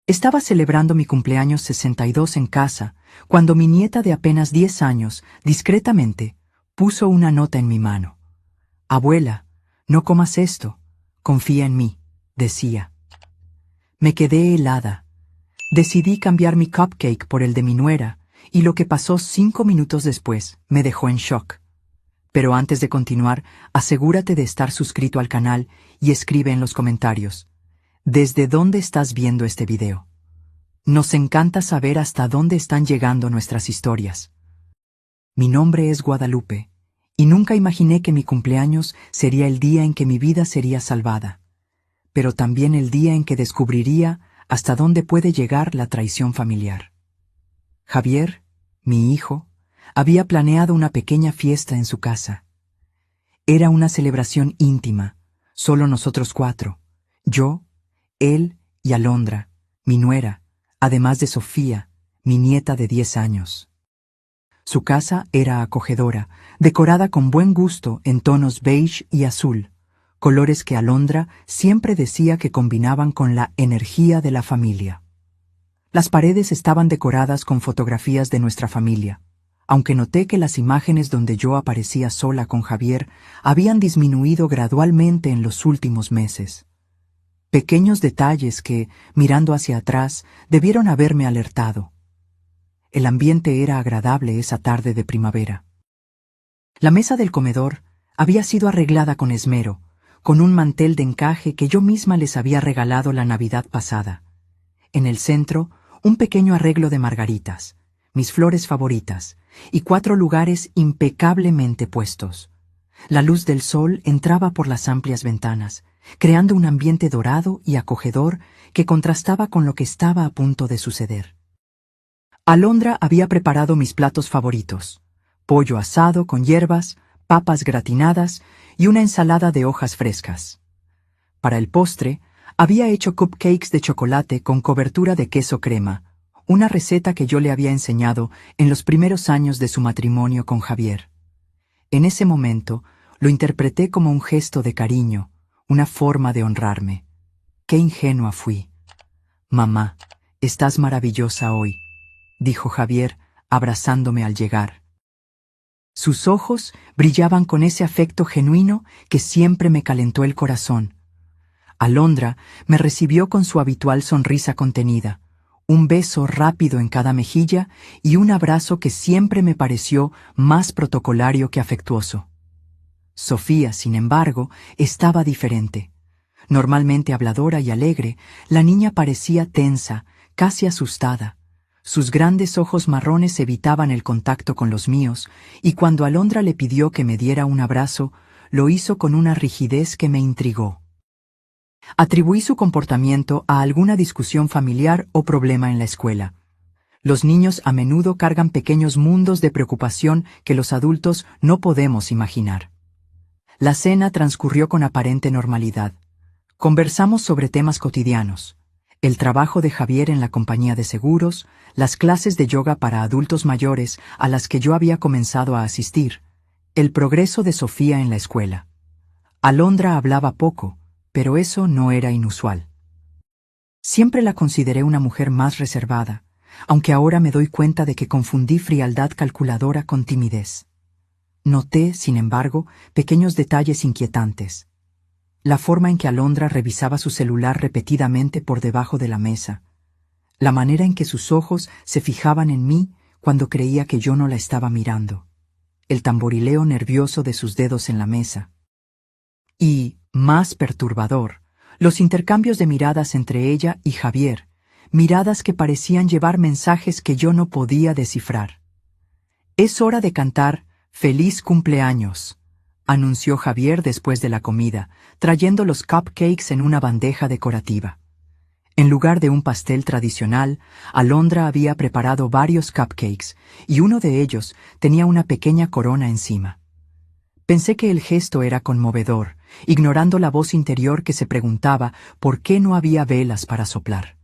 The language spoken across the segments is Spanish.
Estaba celebrando mi cumpleaños 62 en casa, cuando mi nieta de apenas 10 años, discretamente, puso una nota en mi mano. «Abuela, no comas esto, confía en mí», decía. Me quedé helada. Decidí cambiar mi cupcake por el de mi nuera, y lo que pasó 5 minutos después me dejó en shock. Pero antes de continuar, asegúrate de estar suscrito al canal y escribe en los comentarios ¿desde dónde estás viendo este video? Nos encanta saber hasta dónde están llegando nuestras historias. Mi nombre es Guadalupe, y nunca imaginé que mi cumpleaños sería el día en que mi vida sería salvada, pero también el día en que descubriría hasta dónde puede llegar la traición familiar. Javier, mi hijo, había planeado una pequeña fiesta en su casa. Era una celebración íntima, solo nosotros 4, yo, él y Alondra, mi nuera, además de Sofía, mi nieta de 10 años. Su casa era acogedora, decorada con buen gusto en tonos beige y azul, colores que Alondra siempre decía que combinaban con la energía de la familia. Las paredes estaban decoradas con fotografías de nuestra familia, aunque noté que las imágenes donde yo aparecía sola con Javier habían disminuido gradualmente en los últimos meses. Pequeños detalles que, mirando hacia atrás, debieron haberme alertado. El ambiente era agradable esa tarde de primavera. La mesa del comedor había sido arreglada con esmero, con un mantel de encaje que yo misma les había regalado la Navidad pasada. En el centro, un pequeño arreglo de margaritas, mis flores favoritas, y 4 lugares impecablemente puestos. La luz del sol entraba por las amplias ventanas, creando un ambiente dorado y acogedor que contrastaba con lo que estaba a punto de suceder. Alondra había preparado mis platos favoritos: pollo asado con hierbas, papas gratinadas y una ensalada de hojas frescas. Para el postre, había hecho cupcakes de chocolate con cobertura de queso crema, una receta que yo le había enseñado en los primeros años de su matrimonio con Javier. En ese momento, lo interpreté como un gesto de cariño, una forma de honrarme. Qué ingenua fui. «Mamá, estás maravillosa hoy», dijo Javier, abrazándome al llegar. Sus ojos brillaban con ese afecto genuino que siempre me calentó el corazón. Alondra me recibió con su habitual sonrisa contenida, un beso rápido en cada mejilla y un abrazo que siempre me pareció más protocolario que afectuoso. Sofía, sin embargo, estaba diferente. Normalmente habladora y alegre, la niña parecía tensa, casi asustada. Sus grandes ojos marrones evitaban el contacto con los míos, y cuando Alondra le pidió que me diera un abrazo, lo hizo con una rigidez que me intrigó. Atribuí su comportamiento a alguna discusión familiar o problema en la escuela. Los niños a menudo cargan pequeños mundos de preocupación que los adultos no podemos imaginar. La cena transcurrió con aparente normalidad. Conversamos sobre temas cotidianos: el trabajo de Javier en la compañía de seguros, las clases de yoga para adultos mayores a las que yo había comenzado a asistir, el progreso de Sofía en la escuela. Alondra hablaba poco, pero eso no era inusual. Siempre la consideré una mujer más reservada, aunque ahora me doy cuenta de que confundí frialdad calculadora con timidez. Noté, sin embargo, pequeños detalles inquietantes. La forma en que Alondra revisaba su celular repetidamente por debajo de la mesa. La manera en que sus ojos se fijaban en mí cuando creía que yo no la estaba mirando. El tamborileo nervioso de sus dedos en la mesa. Y, más perturbador, los intercambios de miradas entre ella y Javier, miradas que parecían llevar mensajes que yo no podía descifrar. «Es hora de cantar ¡Feliz cumpleaños!», anunció Javier después de la comida, trayendo los cupcakes en una bandeja decorativa. En lugar de un pastel tradicional, Alondra había preparado varios cupcakes, y uno de ellos tenía una pequeña corona encima. Pensé que el gesto era conmovedor, ignorando la voz interior que se preguntaba por qué no había velas para soplar.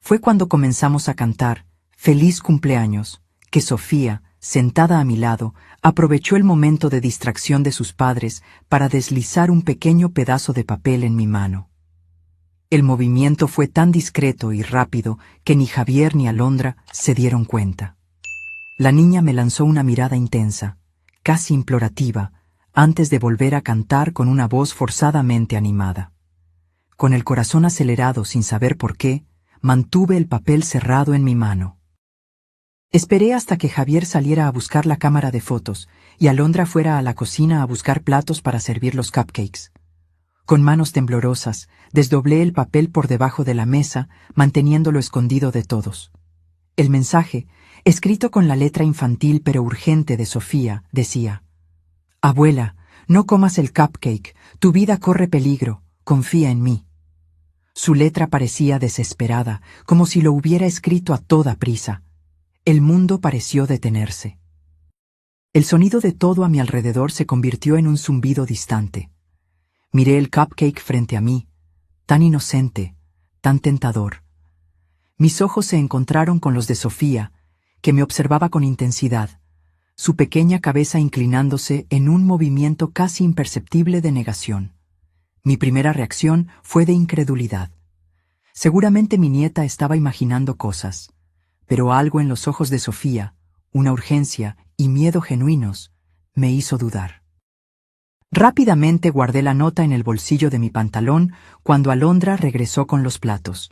Fue cuando comenzamos a cantar «Feliz cumpleaños» que Sofía, sentada a mi lado, aprovechó el momento de distracción de sus padres para deslizar un pequeño pedazo de papel en mi mano. El movimiento fue tan discreto y rápido que ni Javier ni Alondra se dieron cuenta. La niña me lanzó una mirada intensa, casi implorativa, antes de volver a cantar con una voz forzadamente animada. Con el corazón acelerado sin saber por qué, mantuve el papel cerrado en mi mano. Esperé hasta que Javier saliera a buscar la cámara de fotos y Alondra fuera a la cocina a buscar platos para servir los cupcakes. Con manos temblorosas, desdoblé el papel por debajo de la mesa, manteniéndolo escondido de todos. El mensaje, escrito con la letra infantil pero urgente de Sofía, decía: «Abuela, no comas el cupcake, tu vida corre peligro, confía en mí». Su letra parecía desesperada, como si lo hubiera escrito a toda prisa. El mundo pareció detenerse. El sonido de todo a mi alrededor se convirtió en un zumbido distante. Miré el cupcake frente a mí, tan inocente, tan tentador. Mis ojos se encontraron con los de Sofía, que me observaba con intensidad, su pequeña cabeza inclinándose en un movimiento casi imperceptible de negación. Mi primera reacción fue de incredulidad. Seguramente mi nieta estaba imaginando cosas, pero algo en los ojos de Sofía, una urgencia y miedo genuinos, me hizo dudar. Rápidamente guardé la nota en el bolsillo de mi pantalón cuando Alondra regresó con los platos.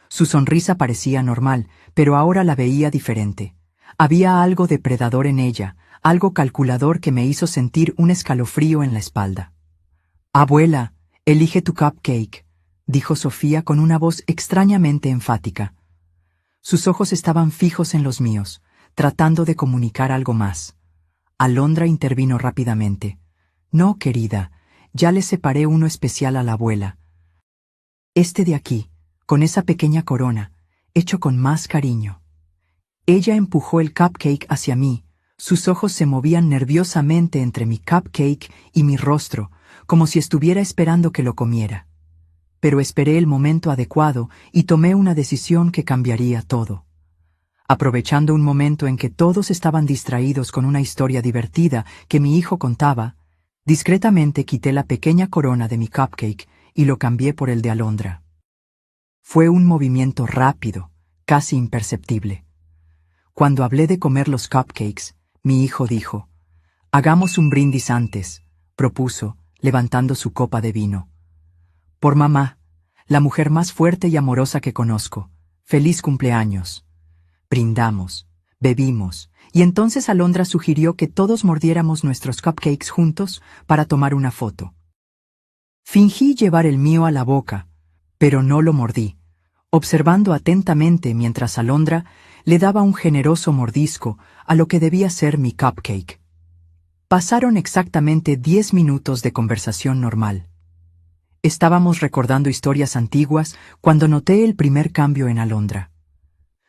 Su sonrisa parecía normal, pero ahora la veía diferente. Había algo depredador en ella, algo calculador que me hizo sentir un escalofrío en la espalda. «Abuela, elige tu cupcake», dijo Sofía con una voz extrañamente enfática. Sus ojos estaban fijos en los míos, tratando de comunicar algo más. Alondra intervino rápidamente. «No, querida, ya le separé uno especial a la abuela. Este de aquí, con esa pequeña corona, hecho con más cariño». Ella empujó el cupcake hacia mí, sus ojos se movían nerviosamente entre mi cupcake y mi rostro, como si estuviera esperando que lo comiera. Pero esperé el momento adecuado y tomé una decisión que cambiaría todo. Aprovechando un momento en que todos estaban distraídos con una historia divertida que mi hijo contaba, discretamente quité la pequeña corona de mi cupcake y lo cambié por el de Alondra. Fue un movimiento rápido, casi imperceptible. Cuando hablé de comer los cupcakes, mi hijo dijo: «Hagamos un brindis antes», propuso, levantando su copa de vino. «Por mamá, la mujer más fuerte y amorosa que conozco. ¡Feliz cumpleaños!». Brindamos, bebimos, y entonces Alondra sugirió que todos mordiéramos nuestros cupcakes juntos para tomar una foto. Fingí llevar el mío a la boca, pero no lo mordí, observando atentamente mientras Alondra le daba un generoso mordisco a lo que debía ser mi cupcake. Pasaron exactamente 10 minutos de conversación normal. Estábamos recordando historias antiguas cuando noté el primer cambio en Alondra.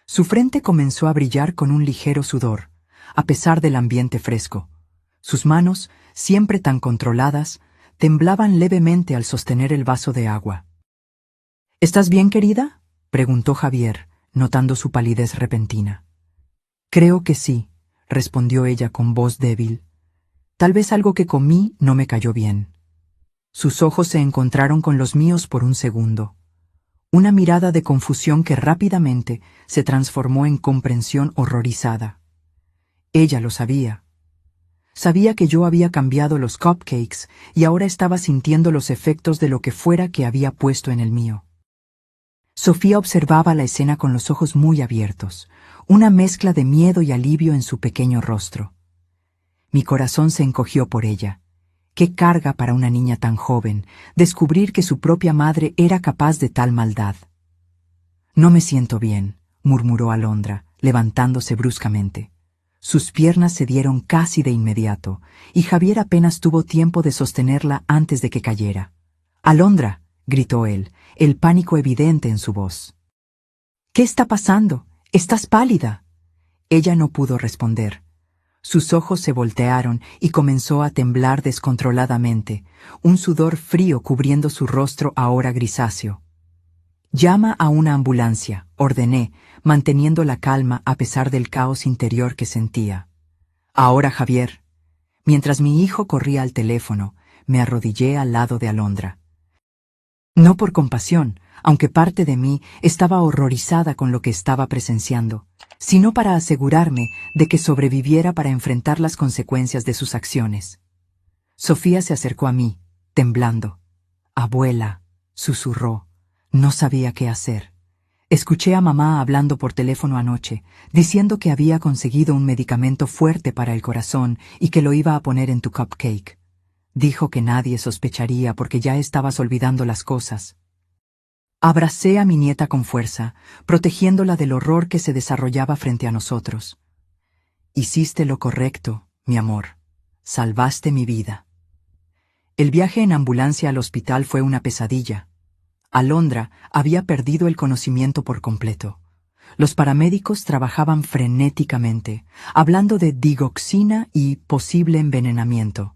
Su frente comenzó a brillar con un ligero sudor, a pesar del ambiente fresco. Sus manos, siempre tan controladas, temblaban levemente al sostener el vaso de agua. «¿Estás bien, querida?», preguntó Javier, notando su palidez repentina. «Creo que sí», respondió ella con voz débil. «Tal vez algo que comí no me cayó bien». Sus ojos se encontraron con los míos por un segundo. Una mirada de confusión que rápidamente se transformó en comprensión horrorizada. Ella lo sabía. Sabía que yo había cambiado los cupcakes y ahora estaba sintiendo los efectos de lo que fuera que había puesto en el mío. Sofía observaba la escena con los ojos muy abiertos, una mezcla de miedo y alivio en su pequeño rostro. Mi corazón se encogió por ella. Qué carga para una niña tan joven, descubrir que su propia madre era capaz de tal maldad. «No me siento bien», murmuró Alondra, levantándose bruscamente. Sus piernas se dieron casi de inmediato, y Javier apenas tuvo tiempo de sostenerla antes de que cayera. «Alondra», gritó él, el pánico evidente en su voz. «¿Qué está pasando? Estás pálida». Ella no pudo responder. Sus ojos se voltearon y comenzó a temblar descontroladamente, un sudor frío cubriendo su rostro ahora grisáceo. «Llama a una ambulancia», ordené, manteniendo la calma a pesar del caos interior que sentía. «Ahora, Javier». Mientras mi hijo corría al teléfono, me arrodillé al lado de Alondra. No por compasión, aunque parte de mí estaba horrorizada con lo que estaba presenciando, sino para asegurarme de que sobreviviera para enfrentar las consecuencias de sus acciones. Sofía se acercó a mí, temblando. «Abuela», susurró. No sabía qué hacer. Escuché a mamá hablando por teléfono anoche, diciendo que había conseguido un medicamento fuerte para el corazón y que lo iba a poner en tu cupcake. Dijo que nadie sospecharía porque ya estabas olvidando las cosas. Abracé a mi nieta con fuerza, protegiéndola del horror que se desarrollaba frente a nosotros. Hiciste lo correcto, mi amor. Salvaste mi vida. El viaje en ambulancia al hospital fue una pesadilla. Alondra había perdido el conocimiento por completo. Los paramédicos trabajaban frenéticamente, hablando de digoxina y posible envenenamiento.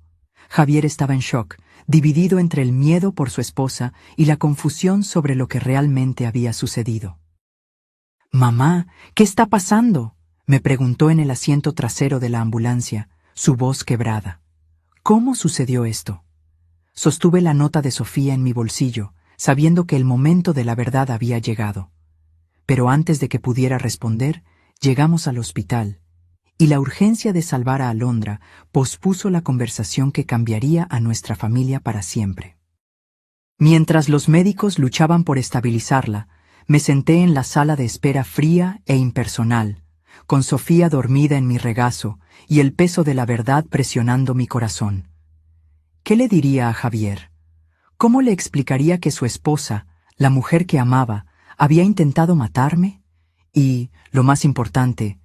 Javier estaba en shock, dividido entre el miedo por su esposa y la confusión sobre lo que realmente había sucedido. «Mamá, ¿qué está pasando?», me preguntó en el asiento trasero de la ambulancia, su voz quebrada. «¿Cómo sucedió esto?». Sostuve la nota de Sofía en mi bolsillo, sabiendo que el momento de la verdad había llegado. Pero antes de que pudiera responder, llegamos al hospital, y la urgencia de salvar a Alondra pospuso la conversación que cambiaría a nuestra familia para siempre. Mientras los médicos luchaban por estabilizarla, me senté en la sala de espera fría e impersonal, con Sofía dormida en mi regazo y el peso de la verdad presionando mi corazón. ¿Qué le diría a Javier? ¿Cómo le explicaría que su esposa, la mujer que amaba, había intentado matarme? Y, lo más importante,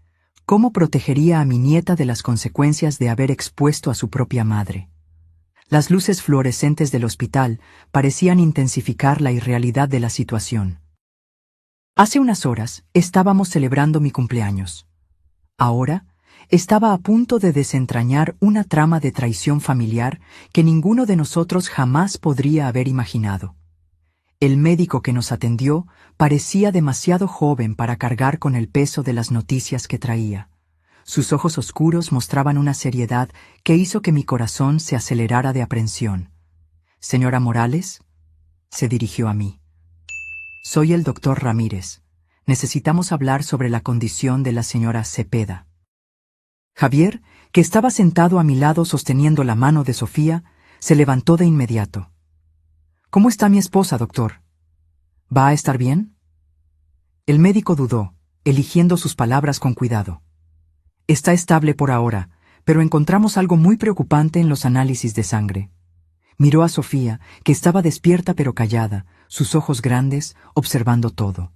¿cómo protegería a mi nieta de las consecuencias de haber expuesto a su propia madre? Las luces fluorescentes del hospital parecían intensificar la irrealidad de la situación. Hace unas horas estábamos celebrando mi cumpleaños. Ahora estaba a punto de desentrañar una trama de traición familiar que ninguno de nosotros jamás podría haber imaginado. El médico que nos atendió parecía demasiado joven para cargar con el peso de las noticias que traía. Sus ojos oscuros mostraban una seriedad que hizo que mi corazón se acelerara de aprensión. «Señora Morales», se dirigió a mí. «Soy el doctor Ramírez. Necesitamos hablar sobre la condición de la señora Cepeda». Javier, que estaba sentado a mi lado sosteniendo la mano de Sofía, se levantó de inmediato. «¿Cómo está mi esposa, doctor? ¿Va a estar bien?». El médico dudó, eligiendo sus palabras con cuidado. «Está estable por ahora, pero encontramos algo muy preocupante en los análisis de sangre». Miró a Sofía, que estaba despierta pero callada, sus ojos grandes, observando todo.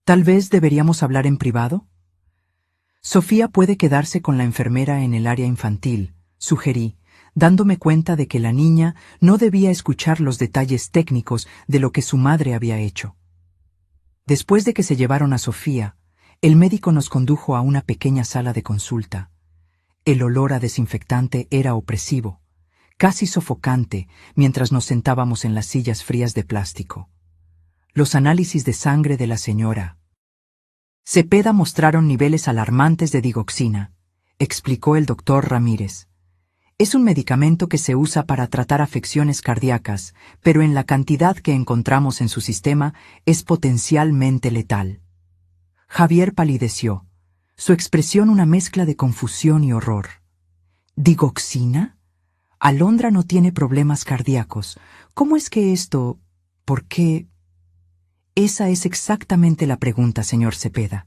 «¿Tal vez deberíamos hablar en privado?». «Sofía puede quedarse con la enfermera en el área infantil», sugerí, dándome cuenta de que la niña no debía escuchar los detalles técnicos de lo que su madre había hecho. Después de que se llevaron a Sofía, el médico nos condujo a una pequeña sala de consulta. El olor a desinfectante era opresivo, casi sofocante, mientras nos sentábamos en las sillas frías de plástico. Los análisis de sangre de la señora Cepeda mostraron niveles alarmantes de digoxina, explicó el doctor Ramírez. Es un medicamento que se usa para tratar afecciones cardíacas, pero en la cantidad que encontramos en su sistema es potencialmente letal. Javier palideció, su expresión una mezcla de confusión y horror. ¿Digoxina? Alondra no tiene problemas cardíacos. ¿Cómo es que esto? ¿Por qué? Esa es exactamente la pregunta, señor Cepeda.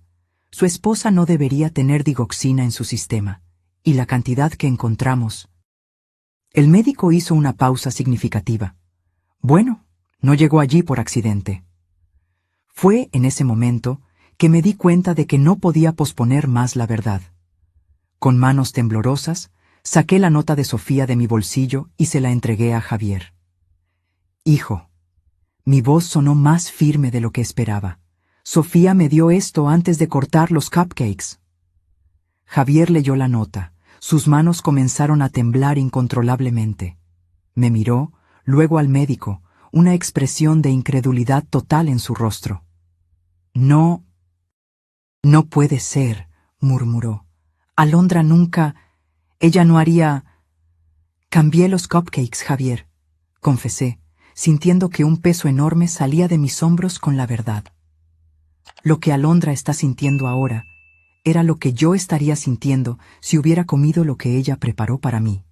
Su esposa no debería tener digoxina en su sistema, y la cantidad que encontramos. El médico hizo una pausa significativa. Bueno, no llegó allí por accidente. Fue en ese momento que me di cuenta de que no podía posponer más la verdad. Con manos temblorosas, saqué la nota de Sofía de mi bolsillo y se la entregué a Javier. «Hijo». Mi voz sonó más firme de lo que esperaba. «Sofía me dio esto antes de cortar los cupcakes». Javier leyó la nota. Sus manos comenzaron a temblar incontrolablemente. Me miró, luego al médico, una expresión de incredulidad total en su rostro. «No puede ser», murmuró. «Alondra nunca... Ella no haría...». «Cambié los cupcakes, Javier», confesé, sintiendo que un peso enorme salía de mis hombros con la verdad. Lo que Alondra está sintiendo ahora era lo que yo estaría sintiendo si hubiera comido lo que ella preparó para mí.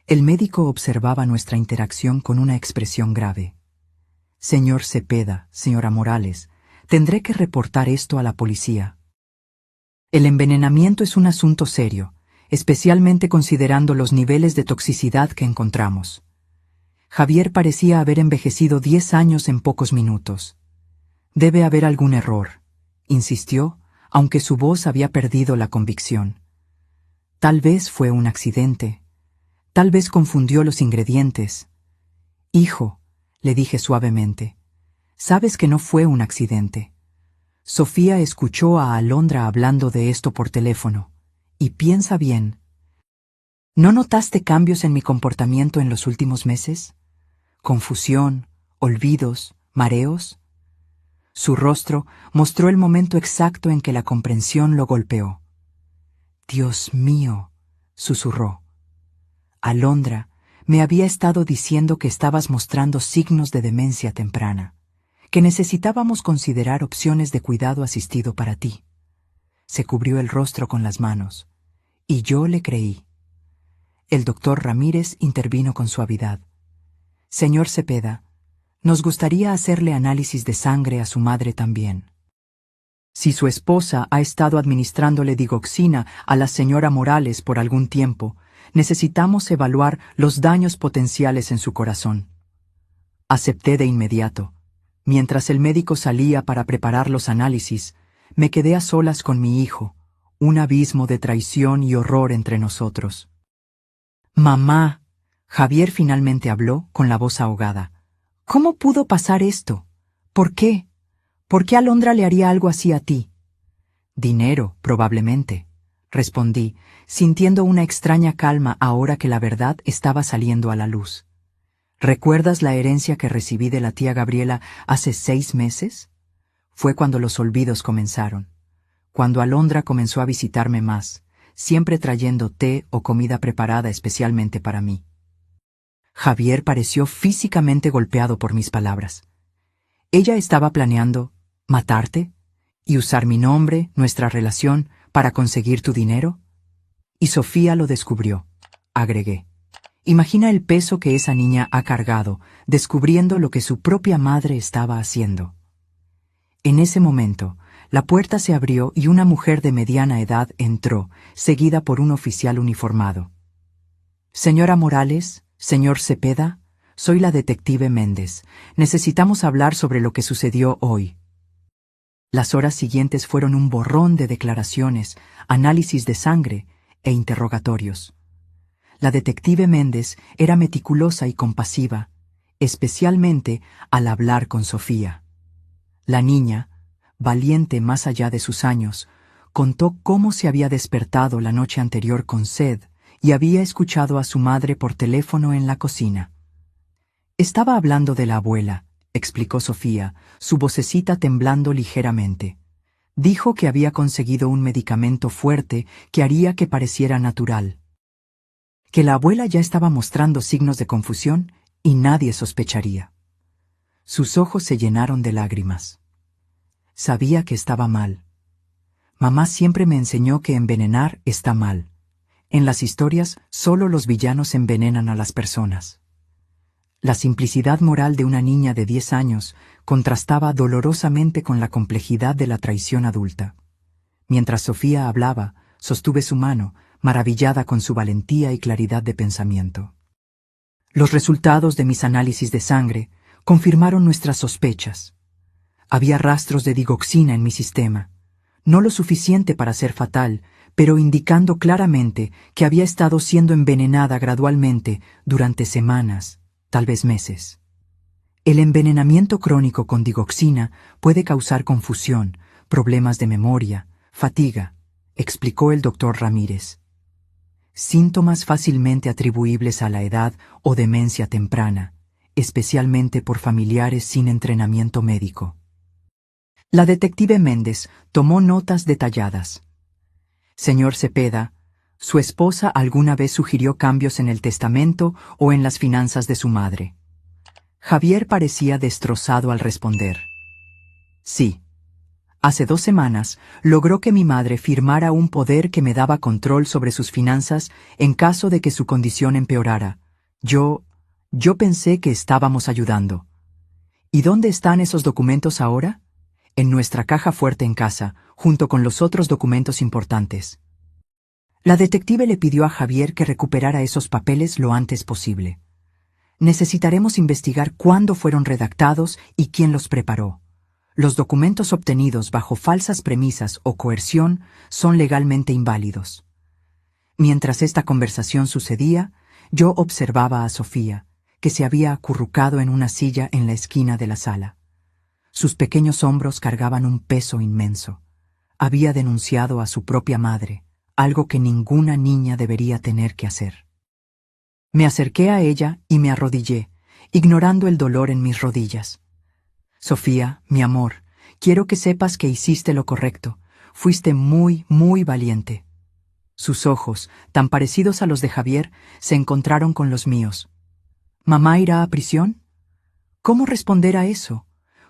El médico observaba nuestra interacción con una expresión grave. Señor Cepeda, señora Morales, tendré que reportar esto a la policía. El envenenamiento es un asunto serio, especialmente considerando los niveles de toxicidad que encontramos. Javier parecía haber envejecido 10 años en pocos minutos. Debe haber algún error, insistió, aunque su voz había perdido la convicción. Tal vez fue un accidente. Tal vez confundió los ingredientes. Hijo, le dije suavemente, sabes que no fue un accidente. Sofía escuchó a Alondra hablando de esto por teléfono. Y piensa bien. ¿No notaste cambios en mi comportamiento en los últimos meses? ¿Confusión, olvidos, mareos? Su rostro mostró el momento exacto en que la comprensión lo golpeó. Dios mío, susurró. Alondra, me había estado diciendo que estabas mostrando signos de demencia temprana, que necesitábamos considerar opciones de cuidado asistido para ti. Se cubrió el rostro con las manos, y yo le creí. El doctor Ramírez intervino con suavidad. Señor Cepeda, nos gustaría hacerle análisis de sangre a su madre también. Si su esposa ha estado administrándole digoxina a la señora Morales por algún tiempo, necesitamos evaluar los daños potenciales en su corazón. Acepté de inmediato. Mientras el médico salía para preparar los análisis, me quedé a solas con mi hijo, un abismo de traición y horror entre nosotros. Mamá, Javier finalmente habló con la voz ahogada. ¿Cómo pudo pasar esto? ¿Por qué? ¿Por qué Alondra le haría algo así a ti? Dinero, probablemente, respondí, sintiendo una extraña calma ahora que la verdad estaba saliendo a la luz. ¿Recuerdas la herencia que recibí de la tía Gabriela hace 6 meses? Fue cuando los olvidos comenzaron, cuando Alondra comenzó a visitarme más, siempre trayendo té o comida preparada especialmente para mí. Javier pareció físicamente golpeado por mis palabras. Ella estaba planeando matarte y usar mi nombre, nuestra relación, para conseguir tu dinero. Y Sofía lo descubrió, agregué. Imagina el peso que esa niña ha cargado, descubriendo lo que su propia madre estaba haciendo. En ese momento, la puerta se abrió y una mujer de mediana edad entró, seguida por un oficial uniformado. Señora Morales, señor Cepeda, soy la detective Méndez. Necesitamos hablar sobre lo que sucedió hoy. Las horas siguientes fueron un borrón de declaraciones, análisis de sangre e interrogatorios. La detective Méndez era meticulosa y compasiva, especialmente al hablar con Sofía. La niña, valiente más allá de sus años, contó cómo se había despertado la noche anterior con sed y había escuchado a su madre por teléfono en la cocina. Estaba hablando de la abuela, explicó Sofía, su vocecita temblando ligeramente. Dijo que había conseguido un medicamento fuerte que haría que pareciera natural. Que la abuela ya estaba mostrando signos de confusión y nadie sospecharía. Sus ojos se llenaron de lágrimas. Sabía que estaba mal. Mamá siempre me enseñó que envenenar está mal. En las historias, solo los villanos envenenan a las personas. La simplicidad moral de una niña de 10 años contrastaba dolorosamente con la complejidad de la traición adulta. Mientras Sofía hablaba, sostuve su mano, maravillada con su valentía y claridad de pensamiento. Los resultados de mis análisis de sangre confirmaron nuestras sospechas. Había rastros de digoxina en mi sistema, no lo suficiente para ser fatal, pero indicando claramente que había estado siendo envenenada gradualmente durante semanas, tal vez meses. El envenenamiento crónico con digoxina puede causar confusión, problemas de memoria, fatiga, explicó el doctor Ramírez. Síntomas fácilmente atribuibles a la edad o demencia temprana, especialmente por familiares sin entrenamiento médico. La detective Méndez tomó notas detalladas. Señor Cepeda, ¿su esposa alguna vez sugirió cambios en el testamento o en las finanzas de su madre? Javier parecía destrozado al responder. Sí. Hace 2 semanas logró que mi madre firmara un poder que me daba control sobre sus finanzas en caso de que su condición empeorara. Yo pensé que estábamos ayudando. ¿Y dónde están esos documentos ahora? En nuestra caja fuerte en casa, junto con los otros documentos importantes. La detective le pidió a Javier que recuperara esos papeles lo antes posible. Necesitaremos investigar cuándo fueron redactados y quién los preparó. Los documentos obtenidos bajo falsas premisas o coerción son legalmente inválidos. Mientras esta conversación sucedía, yo observaba a Sofía, que se había acurrucado en una silla en la esquina de la sala. Sus pequeños hombros cargaban un peso inmenso. Había denunciado a su propia madre, algo que ninguna niña debería tener que hacer. Me acerqué a ella y me arrodillé, ignorando el dolor en mis rodillas. Sofía, mi amor, quiero que sepas que hiciste lo correcto. Fuiste muy, muy valiente. Sus ojos, tan parecidos a los de Javier, se encontraron con los míos. ¿Mamá irá a prisión? ¿Cómo responder a eso?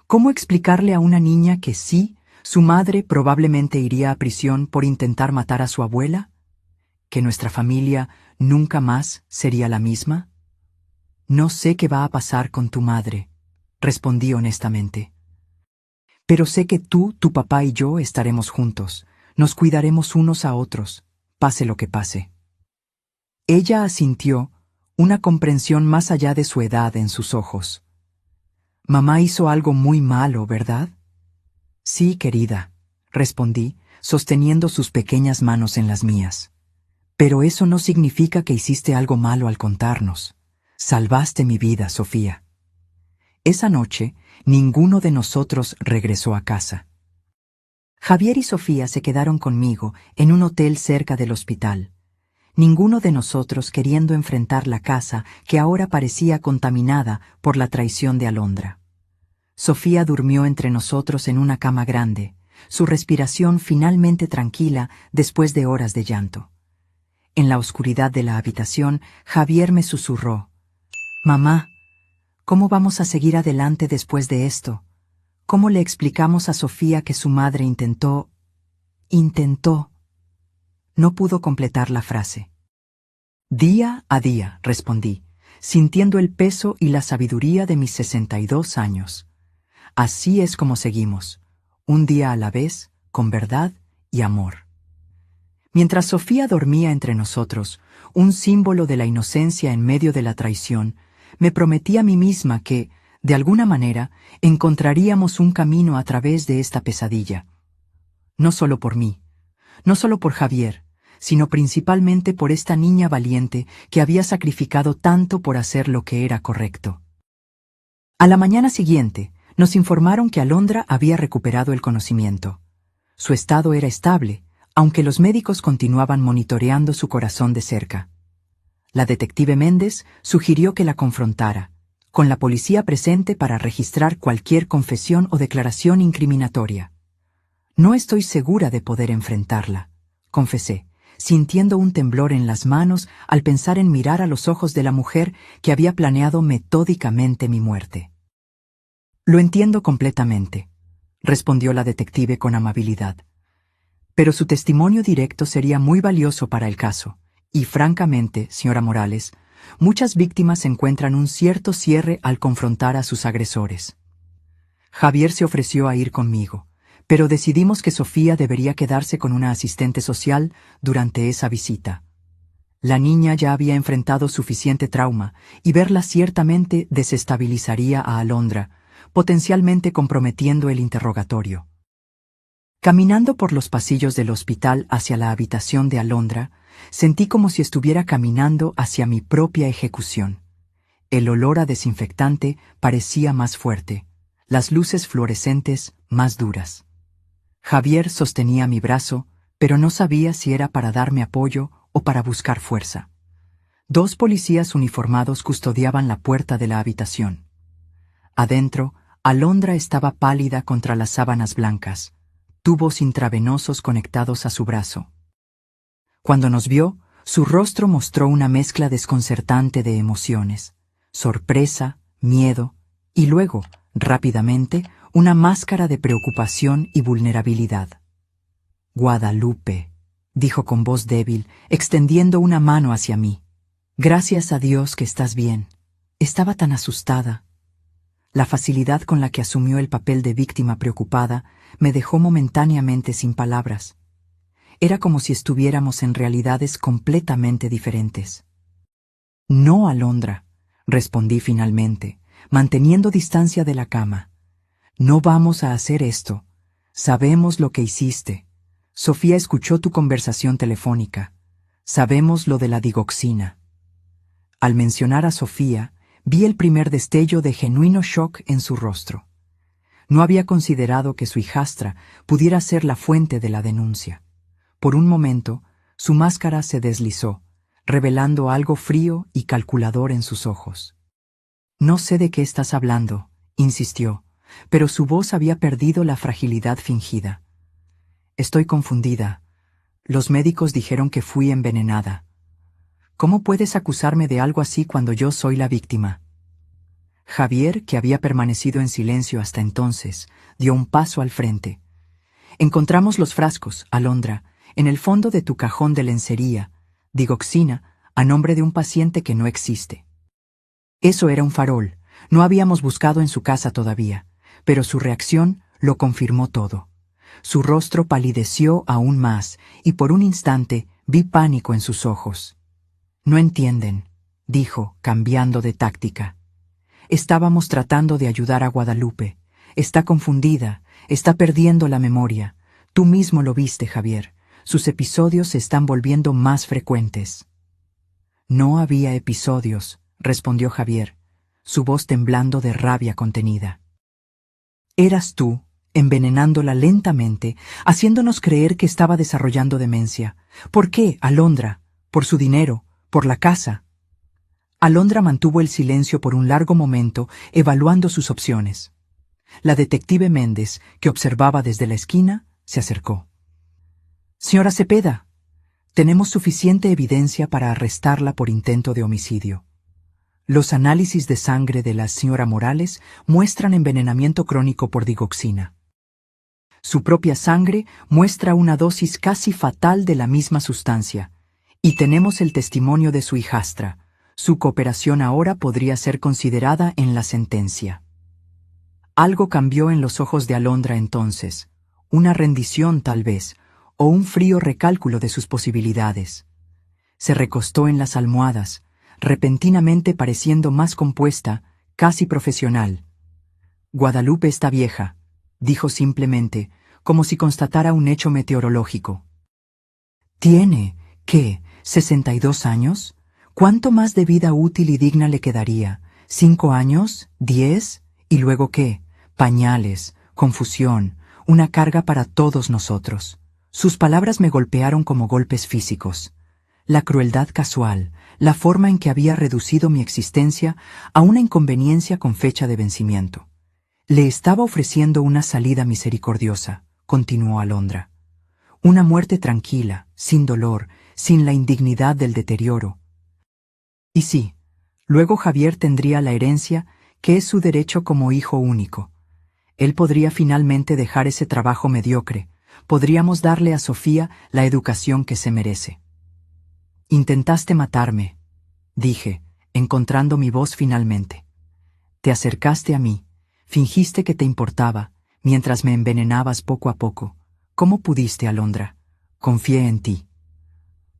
¿Cómo explicarle a una niña que sí, su madre probablemente iría a prisión por intentar matar a su abuela? ¿Que nuestra familia nunca más sería la misma? No sé qué va a pasar con tu madre, respondí honestamente. Pero sé que tú, tu papá y yo estaremos juntos. Nos cuidaremos unos a otros, pase lo que pase. Ella asintió, una comprensión más allá de su edad en sus ojos. Mamá hizo algo muy malo, ¿verdad? Sí, querida, respondí, sosteniendo sus pequeñas manos en las mías. Pero eso no significa que hiciste algo malo al contarnos. Salvaste mi vida, Sofía. Esa noche, ninguno de nosotros regresó a casa. Javier y Sofía se quedaron conmigo en un hotel cerca del hospital. Ninguno de nosotros queriendo enfrentar la casa que ahora parecía contaminada por la traición de Alondra. Sofía durmió entre nosotros en una cama grande, su respiración finalmente tranquila después de horas de llanto. En la oscuridad de la habitación, Javier me susurró: «Mamá, ¿cómo vamos a seguir adelante después de esto? ¿Cómo le explicamos a Sofía que su madre intentó...?» No pudo completar la frase. Día a día, respondí, sintiendo el peso y la sabiduría de mis 62 años. Así es como seguimos, un día a la vez, con verdad y amor. Mientras Sofía dormía entre nosotros, un símbolo de la inocencia en medio de la traición, me prometí a mí misma que, de alguna manera, encontraríamos un camino a través de esta pesadilla. No solo por mí, no solo por Javier, sino principalmente por esta niña valiente que había sacrificado tanto por hacer lo que era correcto. A la mañana siguiente, nos informaron que Alondra había recuperado el conocimiento. Su estado era estable, aunque los médicos continuaban monitoreando su corazón de cerca. La detective Méndez sugirió que la confrontara, con la policía presente para registrar cualquier confesión o declaración incriminatoria. No estoy segura de poder enfrentarla, confesé, sintiendo un temblor en las manos al pensar en mirar a los ojos de la mujer que había planeado metódicamente mi muerte. Lo entiendo completamente, respondió la detective con amabilidad. Pero su testimonio directo sería muy valioso para el caso, y francamente, señora Morales, muchas víctimas encuentran un cierto cierre al confrontar a sus agresores. Javier se ofreció a ir conmigo, pero decidimos que Sofía debería quedarse con una asistente social durante esa visita. La niña ya había enfrentado suficiente trauma, y verla ciertamente desestabilizaría a Alondra, potencialmente comprometiendo el interrogatorio. Caminando por los pasillos del hospital hacia la habitación de Alondra, sentí como si estuviera caminando hacia mi propia ejecución. El olor a desinfectante parecía más fuerte, las luces fluorescentes más duras. Javier sostenía mi brazo, pero no sabía si era para darme apoyo o para buscar fuerza. 2 policías uniformados custodiaban la puerta de la habitación. Adentro, Alondra estaba pálida contra las sábanas blancas, tubos intravenosos conectados a su brazo. Cuando nos vio, su rostro mostró una mezcla desconcertante de emociones: sorpresa, miedo Y luego, rápidamente, una máscara de preocupación y vulnerabilidad. Guadalupe, dijo con voz débil, extendiendo una mano hacia mí. Gracias a Dios que estás bien. Estaba tan asustada. La facilidad con la que asumió el papel de víctima preocupada me dejó momentáneamente sin palabras. Era como si estuviéramos en realidades completamente diferentes. No, Alondra, respondí finalmente, manteniendo distancia de la cama. No vamos a hacer esto. Sabemos lo que hiciste. Sofía escuchó tu conversación telefónica. Sabemos lo de la digoxina. Al mencionar a Sofía, vi el primer destello de genuino shock en su rostro. No había considerado que su hijastra pudiera ser la fuente de la denuncia. Por un momento, su máscara se deslizó, revelando algo frío y calculador en sus ojos. No sé de qué estás hablando, insistió, pero su voz había perdido la fragilidad fingida. Estoy confundida. Los médicos dijeron que fui envenenada. ¿Cómo puedes acusarme de algo así cuando yo soy la víctima? Javier, que había permanecido en silencio hasta entonces, dio un paso al frente. Encontramos los frascos, Alondra, en el fondo de tu cajón de lencería, digoxina, a nombre de un paciente que no existe. Eso era un farol. No habíamos buscado en su casa todavía, pero su reacción lo confirmó todo. Su rostro palideció aún más, y por un instante vi pánico en sus ojos. No entienden, dijo, cambiando de táctica. Estábamos tratando de ayudar a Guadalupe. Está confundida, está perdiendo la memoria. Tú mismo lo viste, Javier. Sus episodios se están volviendo más frecuentes. No había episodios, respondió Javier, su voz temblando de rabia contenida. Eras tú, envenenándola lentamente, haciéndonos creer que estaba desarrollando demencia. ¿Por qué, Alondra? ¿Por su dinero? ¿Por la casa? Alondra mantuvo el silencio por un largo momento, evaluando sus opciones. La detective Méndez, que observaba desde la esquina, se acercó. Señora Cepeda, tenemos suficiente evidencia para arrestarla por intento de homicidio. Los análisis de sangre de la señora Morales muestran envenenamiento crónico por digoxina. Su propia sangre muestra una dosis casi fatal de la misma sustancia, y tenemos el testimonio de su hijastra. Su cooperación ahora podría ser considerada en la sentencia. Algo cambió en los ojos de Alondra entonces, una rendición tal vez, o un frío recálculo de sus posibilidades. Se recostó en las almohadas, repentinamente pareciendo más compuesta, casi profesional. Guadalupe está vieja, dijo simplemente, como si constatara un hecho meteorológico. ¿Tiene, qué, 62 años? ¿Cuánto más de vida útil y digna le quedaría? ¿5 años? ¿10? ¿Y luego qué? Pañales, confusión, una carga para todos nosotros. Sus palabras me golpearon como golpes físicos. La crueldad casual, la forma en que había reducido mi existencia a una inconveniencia con fecha de vencimiento. Le estaba ofreciendo una salida misericordiosa, continuó Alondra. Una muerte tranquila, sin dolor, sin la indignidad del deterioro. Y sí, luego Javier tendría la herencia, que es su derecho como hijo único. Él podría finalmente dejar ese trabajo mediocre. Podríamos darle a Sofía la educación que se merece. Intentaste matarme, dije, encontrando mi voz finalmente. Te acercaste a mí, fingiste que te importaba, mientras me envenenabas poco a poco. ¿Cómo pudiste, Alondra? Confié en ti.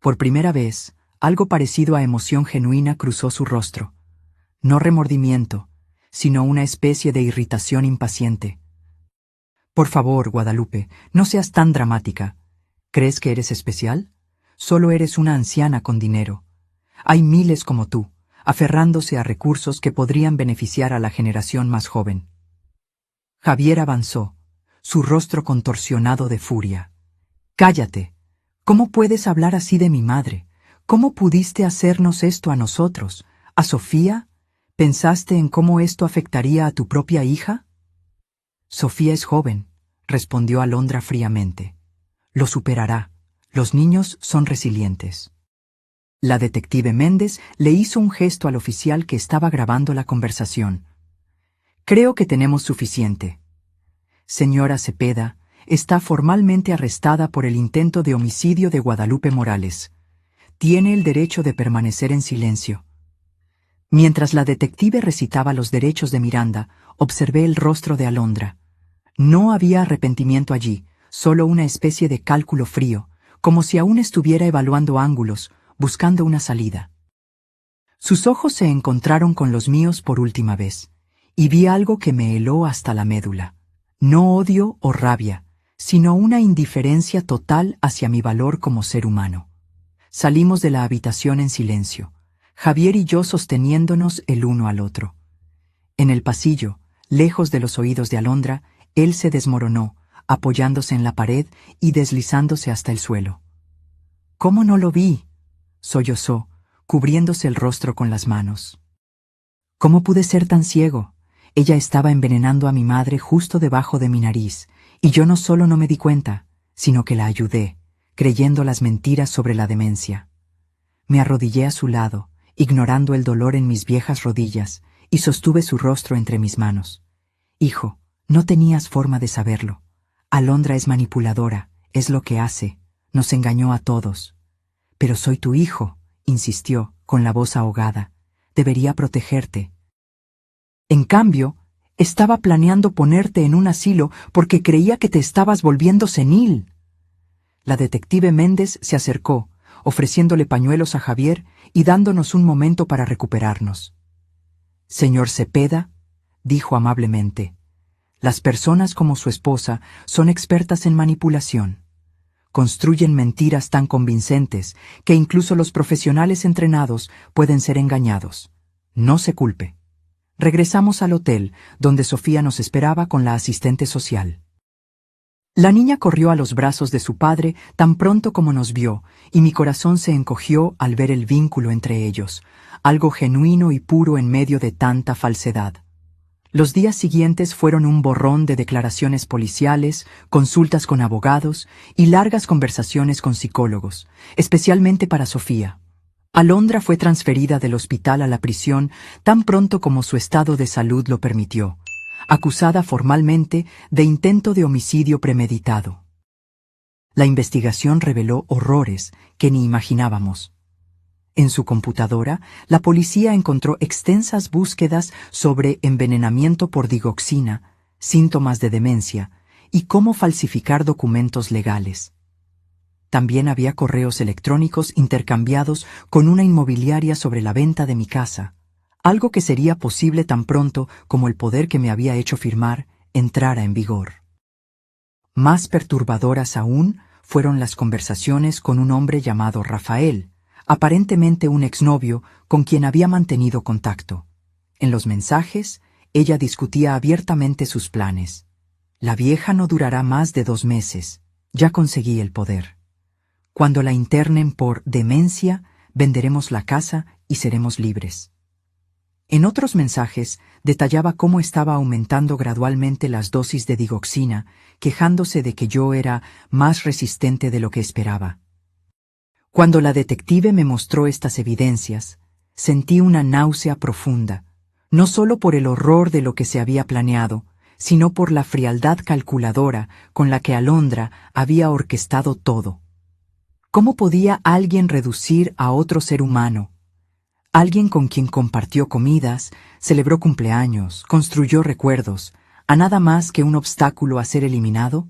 Por primera vez, algo parecido a emoción genuina cruzó su rostro. No remordimiento, sino una especie de irritación impaciente. Por favor, Guadalupe, no seas tan dramática. ¿Crees que eres especial? Solo eres una anciana con dinero. Hay miles como tú, aferrándose a recursos que podrían beneficiar a la generación más joven. Javier avanzó, su rostro contorsionado de furia. Cállate. ¿Cómo puedes hablar así de mi madre? ¿Cómo pudiste hacernos esto a nosotros? ¿A Sofía? ¿Pensaste en cómo esto afectaría a tu propia hija? Sofía es joven, respondió Alondra fríamente. Lo superará. Los niños son resilientes. La detective Méndez le hizo un gesto al oficial que estaba grabando la conversación. Creo que tenemos suficiente. Señora Cepeda, está formalmente arrestada por el intento de homicidio de Guadalupe Morales. Tiene el derecho de permanecer en silencio. Mientras la detective recitaba los derechos de Miranda, observé el rostro de Alondra. No había arrepentimiento allí, solo una especie de cálculo frío, como si aún estuviera evaluando ángulos, buscando una salida. Sus ojos se encontraron con los míos por última vez, y vi algo que me heló hasta la médula. No odio o rabia, sino una indiferencia total hacia mi valor como ser humano. Salimos de la habitación en silencio, Javier y yo sosteniéndonos el uno al otro. En el pasillo, lejos de los oídos de Alondra, él se desmoronó, apoyándose en la pared y deslizándose hasta el suelo. «¿Cómo no lo vi?», sollozó, cubriéndose el rostro con las manos. «¿Cómo pude ser tan ciego? Ella estaba envenenando a mi madre justo debajo de mi nariz, y yo no solo no me di cuenta, sino que la ayudé, creyendo las mentiras sobre la demencia». Me arrodillé a su lado, ignorando el dolor en mis viejas rodillas, y sostuve su rostro entre mis manos. «Hijo, no tenías forma de saberlo. Alondra es manipuladora, es lo que hace, nos engañó a todos. Pero soy tu hijo», insistió, con la voz ahogada. «Debería protegerte. En cambio, estaba planeando ponerte en un asilo porque creía que te estabas volviendo senil». La detective Méndez se acercó, ofreciéndole pañuelos a Javier y dándonos un momento para recuperarnos. «Señor Cepeda», dijo amablemente, «las personas como su esposa son expertas en manipulación. Construyen mentiras tan convincentes que incluso los profesionales entrenados pueden ser engañados. No se culpe». Regresamos al hotel, donde Sofía nos esperaba con la asistente social. La niña corrió a los brazos de su padre tan pronto como nos vio, y mi corazón se encogió al ver el vínculo entre ellos, algo genuino y puro en medio de tanta falsedad. Los días siguientes fueron un borrón de declaraciones policiales, consultas con abogados y largas conversaciones con psicólogos, especialmente para Sofía. Alondra fue transferida del hospital a la prisión tan pronto como su estado de salud lo permitió, acusada formalmente de intento de homicidio premeditado. La investigación reveló horrores que ni imaginábamos. En su computadora, la policía encontró extensas búsquedas sobre envenenamiento por digoxina, síntomas de demencia y cómo falsificar documentos legales. También había correos electrónicos intercambiados con una inmobiliaria sobre la venta de mi casa, algo que sería posible tan pronto como el poder que me había hecho firmar entrara en vigor. Más perturbadoras aún fueron las conversaciones con un hombre llamado Rafael, aparentemente un exnovio con quien había mantenido contacto. En los mensajes, ella discutía abiertamente sus planes. «La vieja no durará más de 2 meses. Ya conseguí el poder. Cuando la internen por demencia, venderemos la casa y seremos libres». En otros mensajes, detallaba cómo estaba aumentando gradualmente las dosis de digoxina, quejándose de que yo era más resistente de lo que esperaba. Cuando la detective me mostró estas evidencias, sentí una náusea profunda, no solo por el horror de lo que se había planeado, sino por la frialdad calculadora con la que Alondra había orquestado todo. ¿Cómo podía alguien reducir a otro ser humano, alguien con quien compartió comidas, celebró cumpleaños, construyó recuerdos, a nada más que un obstáculo a ser eliminado?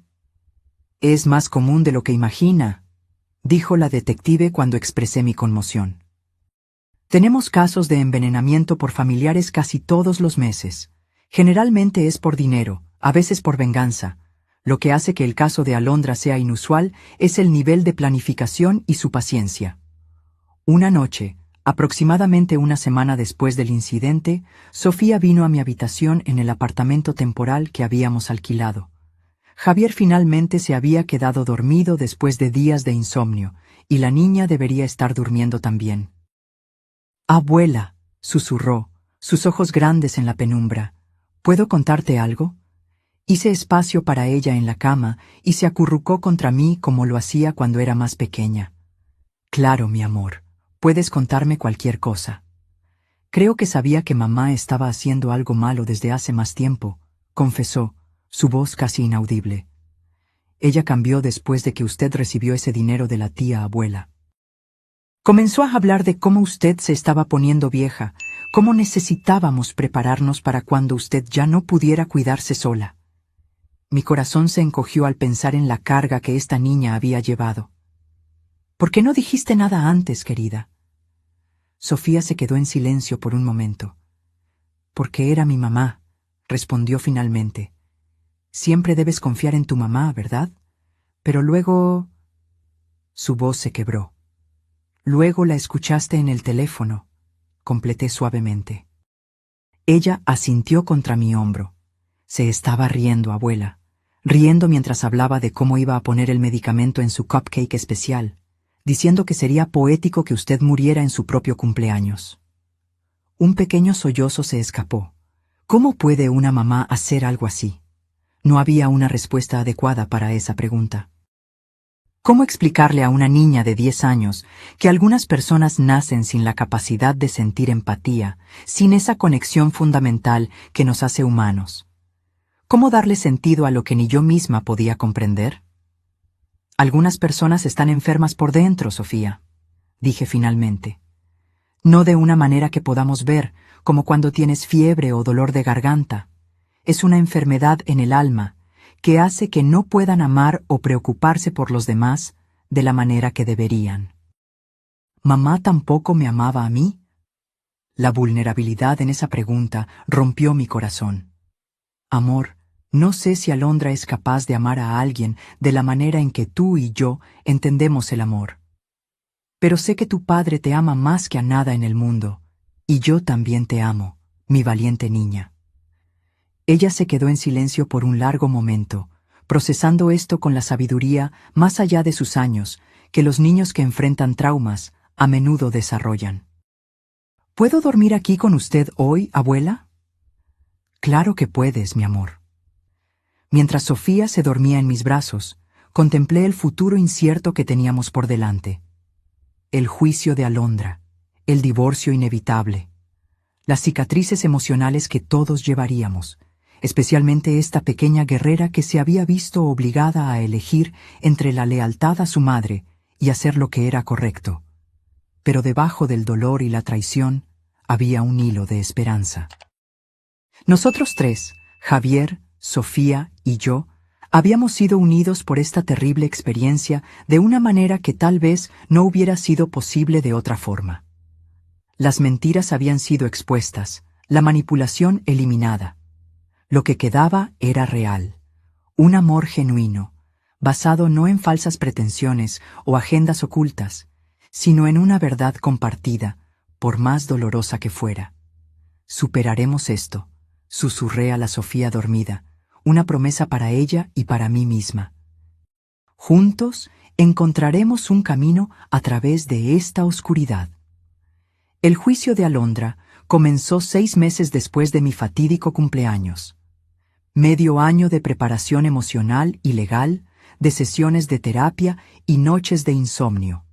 «Es más común de lo que imagina», dijo la detective cuando expresé mi conmoción. «Tenemos casos de envenenamiento por familiares casi todos los meses. Generalmente es por dinero, a veces por venganza. Lo que hace que el caso de Alondra sea inusual es el nivel de planificación y su paciencia». Una noche, aproximadamente una semana después del incidente, Sofía vino a mi habitación en el apartamento temporal que habíamos alquilado. Javier finalmente se había quedado dormido después de días de insomnio, y la niña debería estar durmiendo también. «Abuela», susurró, sus ojos grandes en la penumbra, «¿puedo contarte algo?». Hice espacio para ella en la cama y se acurrucó contra mí como lo hacía cuando era más pequeña. «Claro, mi amor, puedes contarme cualquier cosa». Creo que sabía que mamá estaba haciendo algo malo desde hace más tiempo, confesó, su voz casi inaudible. Ella cambió después de que usted recibió ese dinero de la tía abuela. Comenzó a hablar de cómo usted se estaba poniendo vieja, cómo necesitábamos prepararnos para cuando usted ya no pudiera cuidarse sola. Mi corazón se encogió al pensar en la carga que esta niña había llevado. ¿Por qué no dijiste nada antes, querida? Sofía se quedó en silencio por un momento. Porque era mi mamá, respondió finalmente. Siempre debes confiar en tu mamá, ¿verdad? Pero luego... Su voz se quebró. Luego la escuchaste en el teléfono, completé suavemente. Ella asintió contra mi hombro. Se estaba riendo, abuela, riendo mientras hablaba de cómo iba a poner el medicamento en su cupcake especial, diciendo que sería poético que usted muriera en su propio cumpleaños. Un pequeño sollozo se escapó. ¿Cómo puede una mamá hacer algo así? No había una respuesta adecuada para esa pregunta. ¿Cómo explicarle a una niña de 10 años que algunas personas nacen sin la capacidad de sentir empatía, sin esa conexión fundamental que nos hace humanos? ¿Cómo darle sentido a lo que ni yo misma podía comprender? Algunas personas están enfermas por dentro, Sofía, dije finalmente. No de una manera que podamos ver, como cuando tienes fiebre o dolor de garganta. Es una enfermedad en el alma que hace que no puedan amar o preocuparse por los demás de la manera que deberían. ¿Mamá tampoco me amaba a mí? La vulnerabilidad en esa pregunta rompió mi corazón. Amor, no sé si Alondra es capaz de amar a alguien de la manera en que tú y yo entendemos el amor. Pero sé que tu padre te ama más que a nada en el mundo, y yo también te amo, mi valiente niña. Ella se quedó en silencio por un largo momento, procesando esto con la sabiduría más allá de sus años, que los niños que enfrentan traumas a menudo desarrollan. ¿Puedo dormir aquí con usted hoy, abuela? Claro que puedes, mi amor. Mientras Sofía se dormía en mis brazos, contemplé el futuro incierto que teníamos por delante. El juicio de Alondra, el divorcio inevitable, las cicatrices emocionales que todos llevaríamos, especialmente esta pequeña guerrera que se había visto obligada a elegir entre la lealtad a su madre y hacer lo que era correcto. Pero debajo del dolor y la traición había un hilo de esperanza. Nosotros tres, Javier, Sofía y yo, habíamos sido unidos por esta terrible experiencia de una manera que tal vez no hubiera sido posible de otra forma. Las mentiras habían sido expuestas, la manipulación eliminada. Lo que quedaba era real, un amor genuino, basado no en falsas pretensiones o agendas ocultas, sino en una verdad compartida, por más dolorosa que fuera. Superaremos esto, susurré a la Sofía dormida, una promesa para ella y para mí misma. Juntos encontraremos un camino a través de esta oscuridad. El juicio de Alondra comenzó 6 meses después de mi fatídico cumpleaños. Medio año de preparación emocional y legal, de sesiones de terapia y noches de insomnio.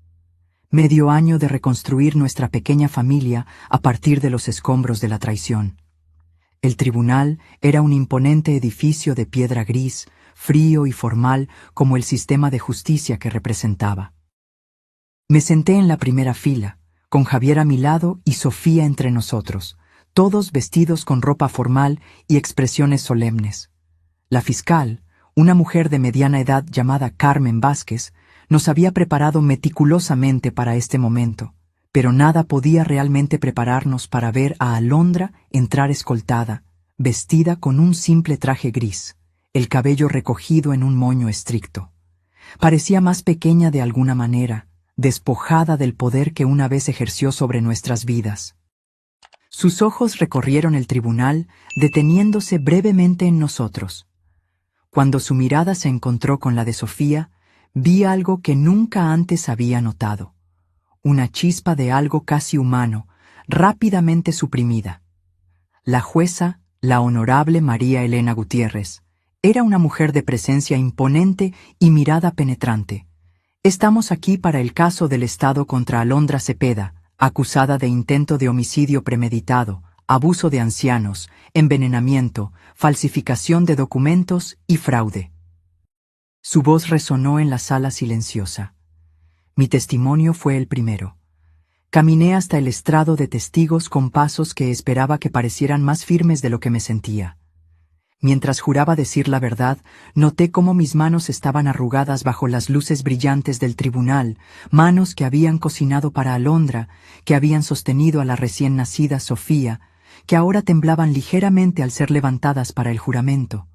Medio año de reconstruir nuestra pequeña familia a partir de los escombros de la traición. El tribunal era un imponente edificio de piedra gris, frío y formal como el sistema de justicia que representaba. Me senté en la primera fila, con Javier a mi lado y Sofía entre nosotros, todos vestidos con ropa formal y expresiones solemnes. La fiscal, una mujer de mediana edad llamada Carmen Vázquez, nos había preparado meticulosamente para este momento, pero nada podía realmente prepararnos para ver a Alondra entrar escoltada, vestida con un simple traje gris, el cabello recogido en un moño estricto. Parecía más pequeña de alguna manera, despojada del poder que una vez ejerció sobre nuestras vidas. Sus ojos recorrieron el tribunal, deteniéndose brevemente en nosotros. Cuando su mirada se encontró con la de Sofía, vi algo que nunca antes había notado. Una chispa de algo casi humano, rápidamente suprimida. La jueza, la honorable María Elena Gutiérrez, era una mujer de presencia imponente y mirada penetrante. «Estamos aquí para el caso del Estado contra Alondra Cepeda», acusada de intento de homicidio premeditado, abuso de ancianos, envenenamiento, falsificación de documentos y fraude. Su voz resonó en la sala silenciosa. Mi testimonio fue el primero. Caminé hasta el estrado de testigos con pasos que esperaba que parecieran más firmes de lo que me sentía. Mientras juraba decir la verdad, noté cómo mis manos estaban arrugadas bajo las luces brillantes del tribunal, manos que habían cocinado para Alondra, que habían sostenido a la recién nacida Sofía, que ahora temblaban ligeramente al ser levantadas para el juramento.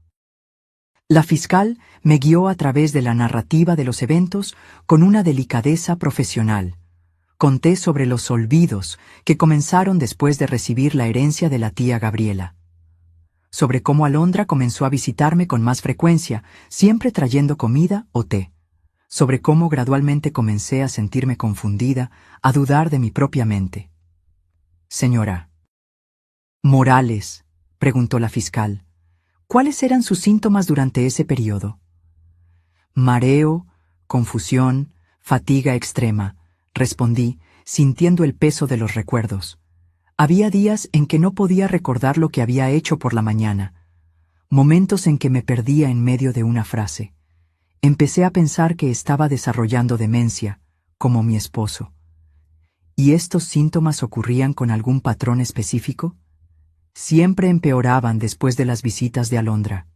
La fiscal me guió a través de la narrativa de los eventos con una delicadeza profesional. Conté sobre los olvidos que comenzaron después de recibir la herencia de la tía Gabriela. Sobre cómo Alondra comenzó a visitarme con más frecuencia, siempre trayendo comida o té. Sobre cómo gradualmente comencé a sentirme confundida, a dudar de mi propia mente. Señora Morales, preguntó la fiscal, ¿cuáles eran sus síntomas durante ese periodo? Mareo, confusión, fatiga extrema, respondí, sintiendo el peso de los recuerdos. Había días en que no podía recordar lo que había hecho por la mañana, momentos en que me perdía en medio de una frase. Empecé a pensar que estaba desarrollando demencia, como mi esposo. ¿Y estos síntomas ocurrían con algún patrón específico? Siempre empeoraban después de las visitas de Alondra.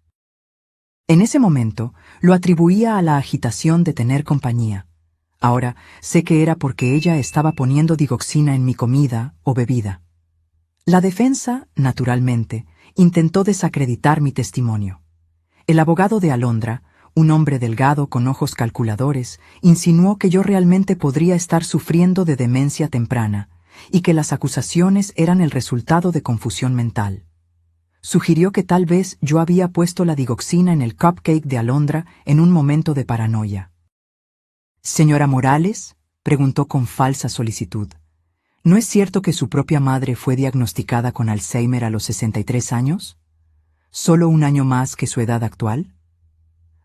En ese momento lo atribuía a la agitación de tener compañía. Ahora sé que era porque ella estaba poniendo digoxina en mi comida o bebida. La defensa, naturalmente, intentó desacreditar mi testimonio. El abogado de Alondra, un hombre delgado con ojos calculadores, insinuó que yo realmente podría estar sufriendo de demencia temprana y que las acusaciones eran el resultado de confusión mental. Sugirió que tal vez yo había puesto la digoxina en el cupcake de Alondra en un momento de paranoia. «Señora Morales», preguntó con falsa solicitud, ¿no es cierto que su propia madre fue diagnosticada con Alzheimer a los 63 años? ¿Solo un año más que su edad actual?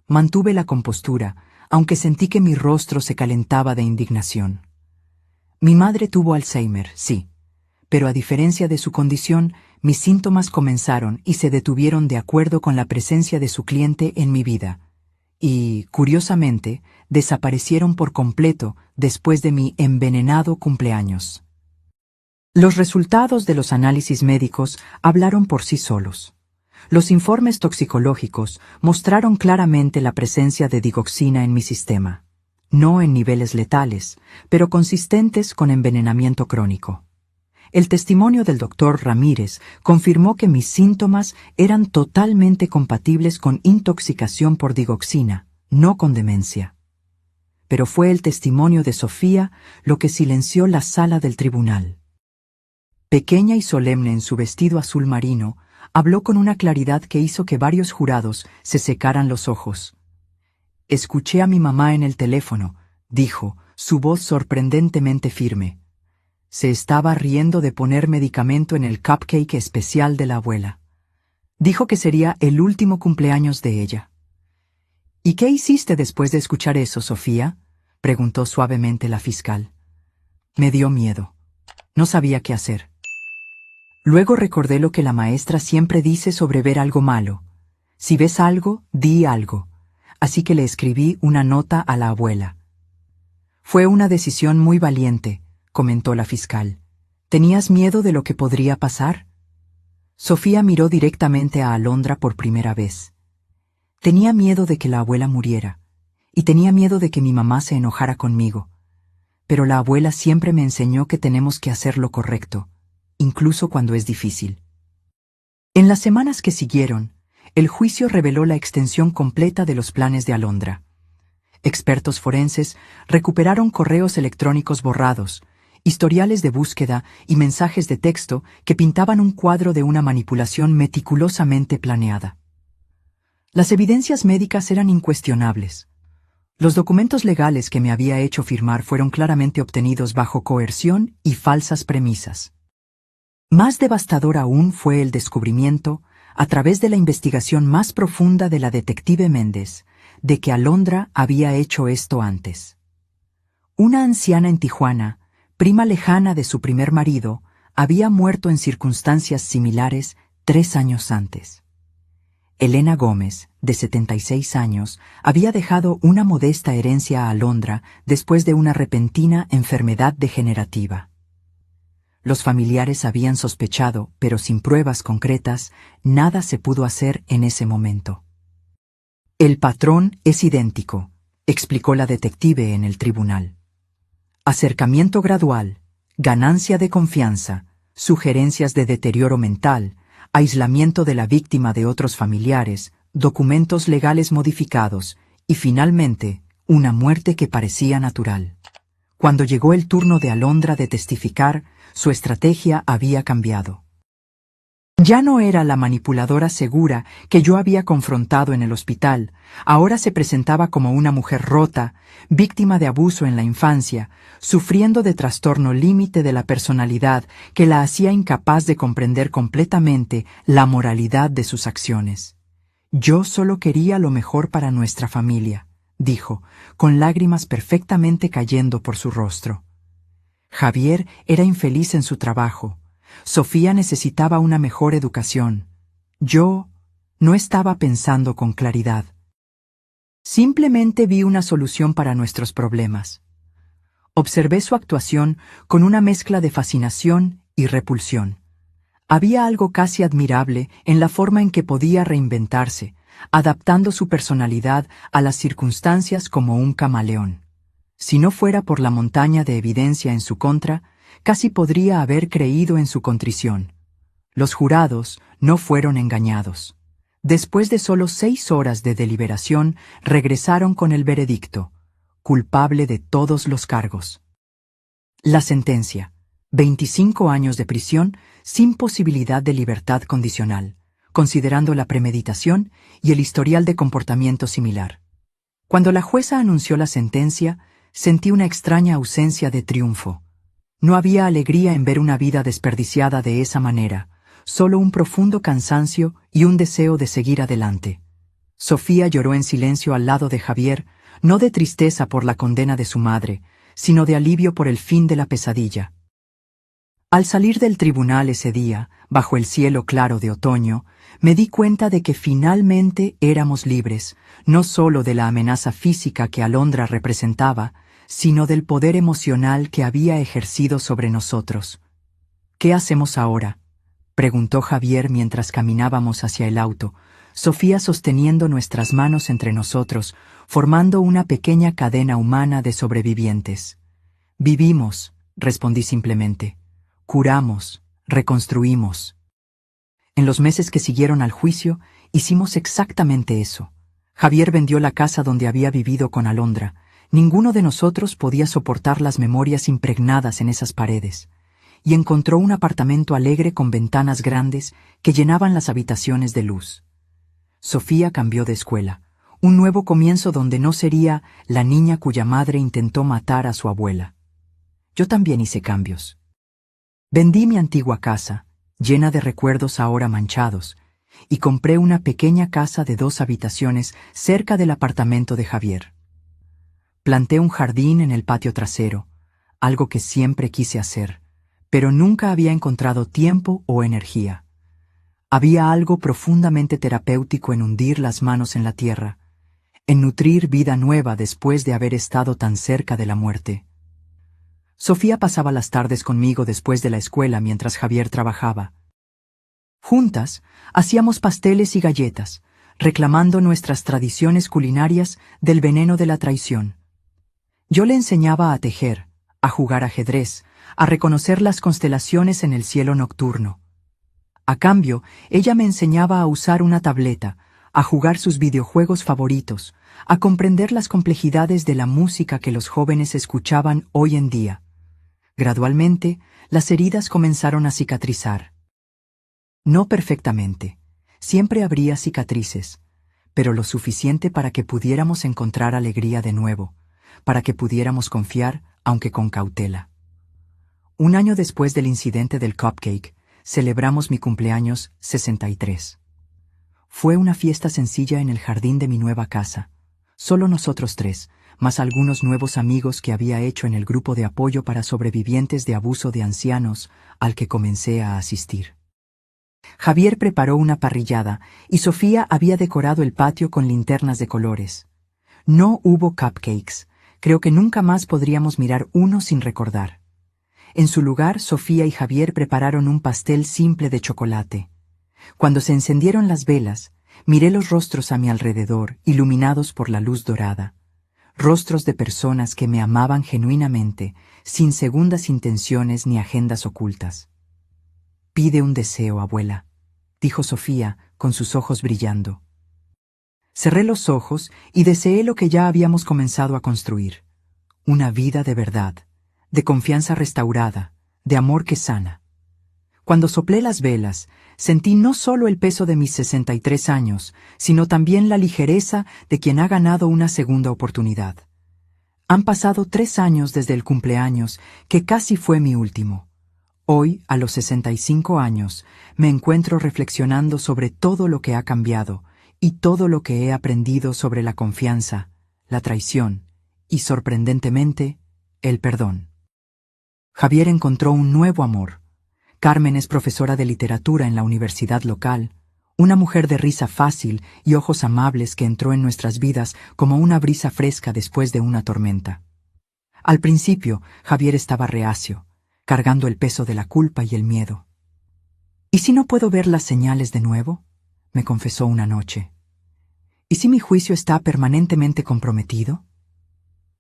Mantuve la compostura, aunque sentí que mi rostro se calentaba de indignación. Mi madre tuvo Alzheimer, sí, pero a diferencia de su condición, mis síntomas comenzaron y se detuvieron de acuerdo con la presencia de su cliente en mi vida, y, curiosamente, desaparecieron por completo después de mi envenenado cumpleaños. Los resultados de los análisis médicos hablaron por sí solos. Los informes toxicológicos mostraron claramente la presencia de digoxina en mi sistema, no en niveles letales, pero consistentes con envenenamiento crónico. El testimonio del doctor Ramírez confirmó que mis síntomas eran totalmente compatibles con intoxicación por digoxina, no con demencia. Pero fue el testimonio de Sofía lo que silenció la sala del tribunal. Pequeña y solemne en su vestido azul marino, habló con una claridad que hizo que varios jurados se secaran los ojos. «Escuché a mi mamá en el teléfono», dijo, su voz sorprendentemente firme. Se estaba riendo de poner medicamento en el cupcake especial de la abuela. Dijo que sería el último cumpleaños de ella. «¿Y qué hiciste después de escuchar eso, Sofía?», preguntó suavemente la fiscal. Me dio miedo. No sabía qué hacer. Luego recordé lo que la maestra siempre dice sobre ver algo malo. Si ves algo, di algo. Así que le escribí una nota a la abuela. Fue una decisión muy valiente, comentó la fiscal. ¿Tenías miedo de lo que podría pasar? Sofía miró directamente a Alondra por primera vez. Tenía miedo de que la abuela muriera, y tenía miedo de que mi mamá se enojara conmigo. Pero la abuela siempre me enseñó que tenemos que hacer lo correcto, incluso cuando es difícil. En las semanas que siguieron, el juicio reveló la extensión completa de los planes de Alondra. Expertos forenses recuperaron correos electrónicos borrados, historiales de búsqueda y mensajes de texto que pintaban un cuadro de una manipulación meticulosamente planeada. Las evidencias médicas eran incuestionables. Los documentos legales que me había hecho firmar fueron claramente obtenidos bajo coerción y falsas premisas. Más devastador aún fue el descubrimiento, a través de la investigación más profunda de la detective Méndez, de que Alondra había hecho esto antes. Una anciana en Tijuana, prima lejana de su primer marido, había muerto en circunstancias similares 3 años antes. Elena Gómez, de 76 años, había dejado una modesta herencia a Alondra después de una repentina enfermedad degenerativa. Los familiares habían sospechado, pero sin pruebas concretas, nada se pudo hacer en ese momento. El patrón es idéntico, explicó la detective en el tribunal. Acercamiento gradual, ganancia de confianza, sugerencias de deterioro mental, aislamiento de la víctima de otros familiares, documentos legales modificados y, finalmente, una muerte que parecía natural. Cuando llegó el turno de Alondra de testificar, su estrategia había cambiado. Ya no era la manipuladora segura que yo había confrontado en el hospital, ahora se presentaba como una mujer rota, víctima de abuso en la infancia, sufriendo de trastorno límite de la personalidad que la hacía incapaz de comprender completamente la moralidad de sus acciones. Yo solo quería lo mejor para nuestra familia, dijo, con lágrimas perfectamente cayendo por su rostro. Javier era infeliz en su trabajo. Sofía necesitaba una mejor educación. Yo no estaba pensando con claridad. Simplemente vi una solución para nuestros problemas. Observé su actuación con una mezcla de fascinación y repulsión. Había algo casi admirable en la forma en que podía reinventarse, adaptando su personalidad a las circunstancias como un camaleón. Si no fuera por la montaña de evidencia en su contra, casi podría haber creído en su contrición. Los jurados no fueron engañados. Después de solo 6 horas de deliberación, regresaron con el veredicto: culpable de todos los cargos. La sentencia: 25 años de prisión sin posibilidad de libertad condicional, considerando la premeditación y el historial de comportamiento similar. Cuando la jueza anunció la sentencia, sentí una extraña ausencia de triunfo. No había alegría en ver una vida desperdiciada de esa manera, solo un profundo cansancio y un deseo de seguir adelante. Sofía lloró en silencio al lado de Javier, no de tristeza por la condena de su madre, sino de alivio por el fin de la pesadilla. Al salir del tribunal ese día, bajo el cielo claro de otoño, me di cuenta de que finalmente éramos libres, no solo de la amenaza física que Alondra representaba, sino del poder emocional que había ejercido sobre nosotros. ¿Qué hacemos ahora?, preguntó Javier mientras caminábamos hacia el auto, Sofía sosteniendo nuestras manos entre nosotros, formando una pequeña cadena humana de sobrevivientes. Vivimos, respondí simplemente. Curamos, reconstruimos. En los meses que siguieron al juicio, hicimos exactamente eso. Javier vendió la casa donde había vivido con Alondra. Ninguno de nosotros podía soportar las memorias impregnadas en esas paredes, y encontró un apartamento alegre con ventanas grandes que llenaban las habitaciones de luz. Sofía cambió de escuela, un nuevo comienzo donde no sería la niña cuya madre intentó matar a su abuela. Yo también hice cambios. Vendí mi antigua casa, llena de recuerdos ahora manchados, y compré una pequeña casa de 2 habitaciones cerca del apartamento de Javier. Planté un jardín en el patio trasero, algo que siempre quise hacer, pero nunca había encontrado tiempo o energía. Había algo profundamente terapéutico en hundir las manos en la tierra, en nutrir vida nueva después de haber estado tan cerca de la muerte. Sofía pasaba las tardes conmigo después de la escuela mientras Javier trabajaba. Juntas, hacíamos pasteles y galletas, reclamando nuestras tradiciones culinarias del veneno de la traición. Yo le enseñaba a tejer, a jugar ajedrez, a reconocer las constelaciones en el cielo nocturno. A cambio, ella me enseñaba a usar una tableta, a jugar sus videojuegos favoritos, a comprender las complejidades de la música que los jóvenes escuchaban hoy en día. Gradualmente, las heridas comenzaron a cicatrizar. No perfectamente, siempre habría cicatrices, pero lo suficiente para que pudiéramos encontrar alegría de nuevo, para que pudiéramos confiar, aunque con cautela. Un año después del incidente del cupcake, celebramos mi cumpleaños 63. Fue una fiesta sencilla en el jardín de mi nueva casa, solo nosotros 3, más algunos nuevos amigos que había hecho en el grupo de apoyo para sobrevivientes de abuso de ancianos al que comencé a asistir. Javier preparó una parrillada y Sofía había decorado el patio con linternas de colores. No hubo cupcakes. Creo que nunca más podríamos mirar uno sin recordar. En su lugar, Sofía y Javier prepararon un pastel simple de chocolate. Cuando se encendieron las velas, miré los rostros a mi alrededor, iluminados por la luz dorada. Rostros de personas que me amaban genuinamente, sin segundas intenciones ni agendas ocultas. «Pide un deseo, abuela», dijo Sofía, con sus ojos brillando. Cerré los ojos y deseé lo que ya habíamos comenzado a construir. Una vida de verdad, de confianza restaurada, de amor que sana. Cuando soplé las velas, sentí no solo el peso de mis 63 años, sino también la ligereza de quien ha ganado una segunda oportunidad. Han pasado 3 años desde el cumpleaños, que casi fue mi último. Hoy, a los 65 años, me encuentro reflexionando sobre todo lo que ha cambiado y todo lo que he aprendido sobre la confianza, la traición y, sorprendentemente, el perdón. Javier encontró un nuevo amor. Carmen es profesora de literatura en la universidad local, una mujer de risa fácil y ojos amables que entró en nuestras vidas como una brisa fresca después de una tormenta. Al principio, Javier estaba reacio, cargando el peso de la culpa y el miedo. «¿Y si no puedo ver las señales de nuevo?», me confesó una noche. «¿Y si mi juicio está permanentemente comprometido?».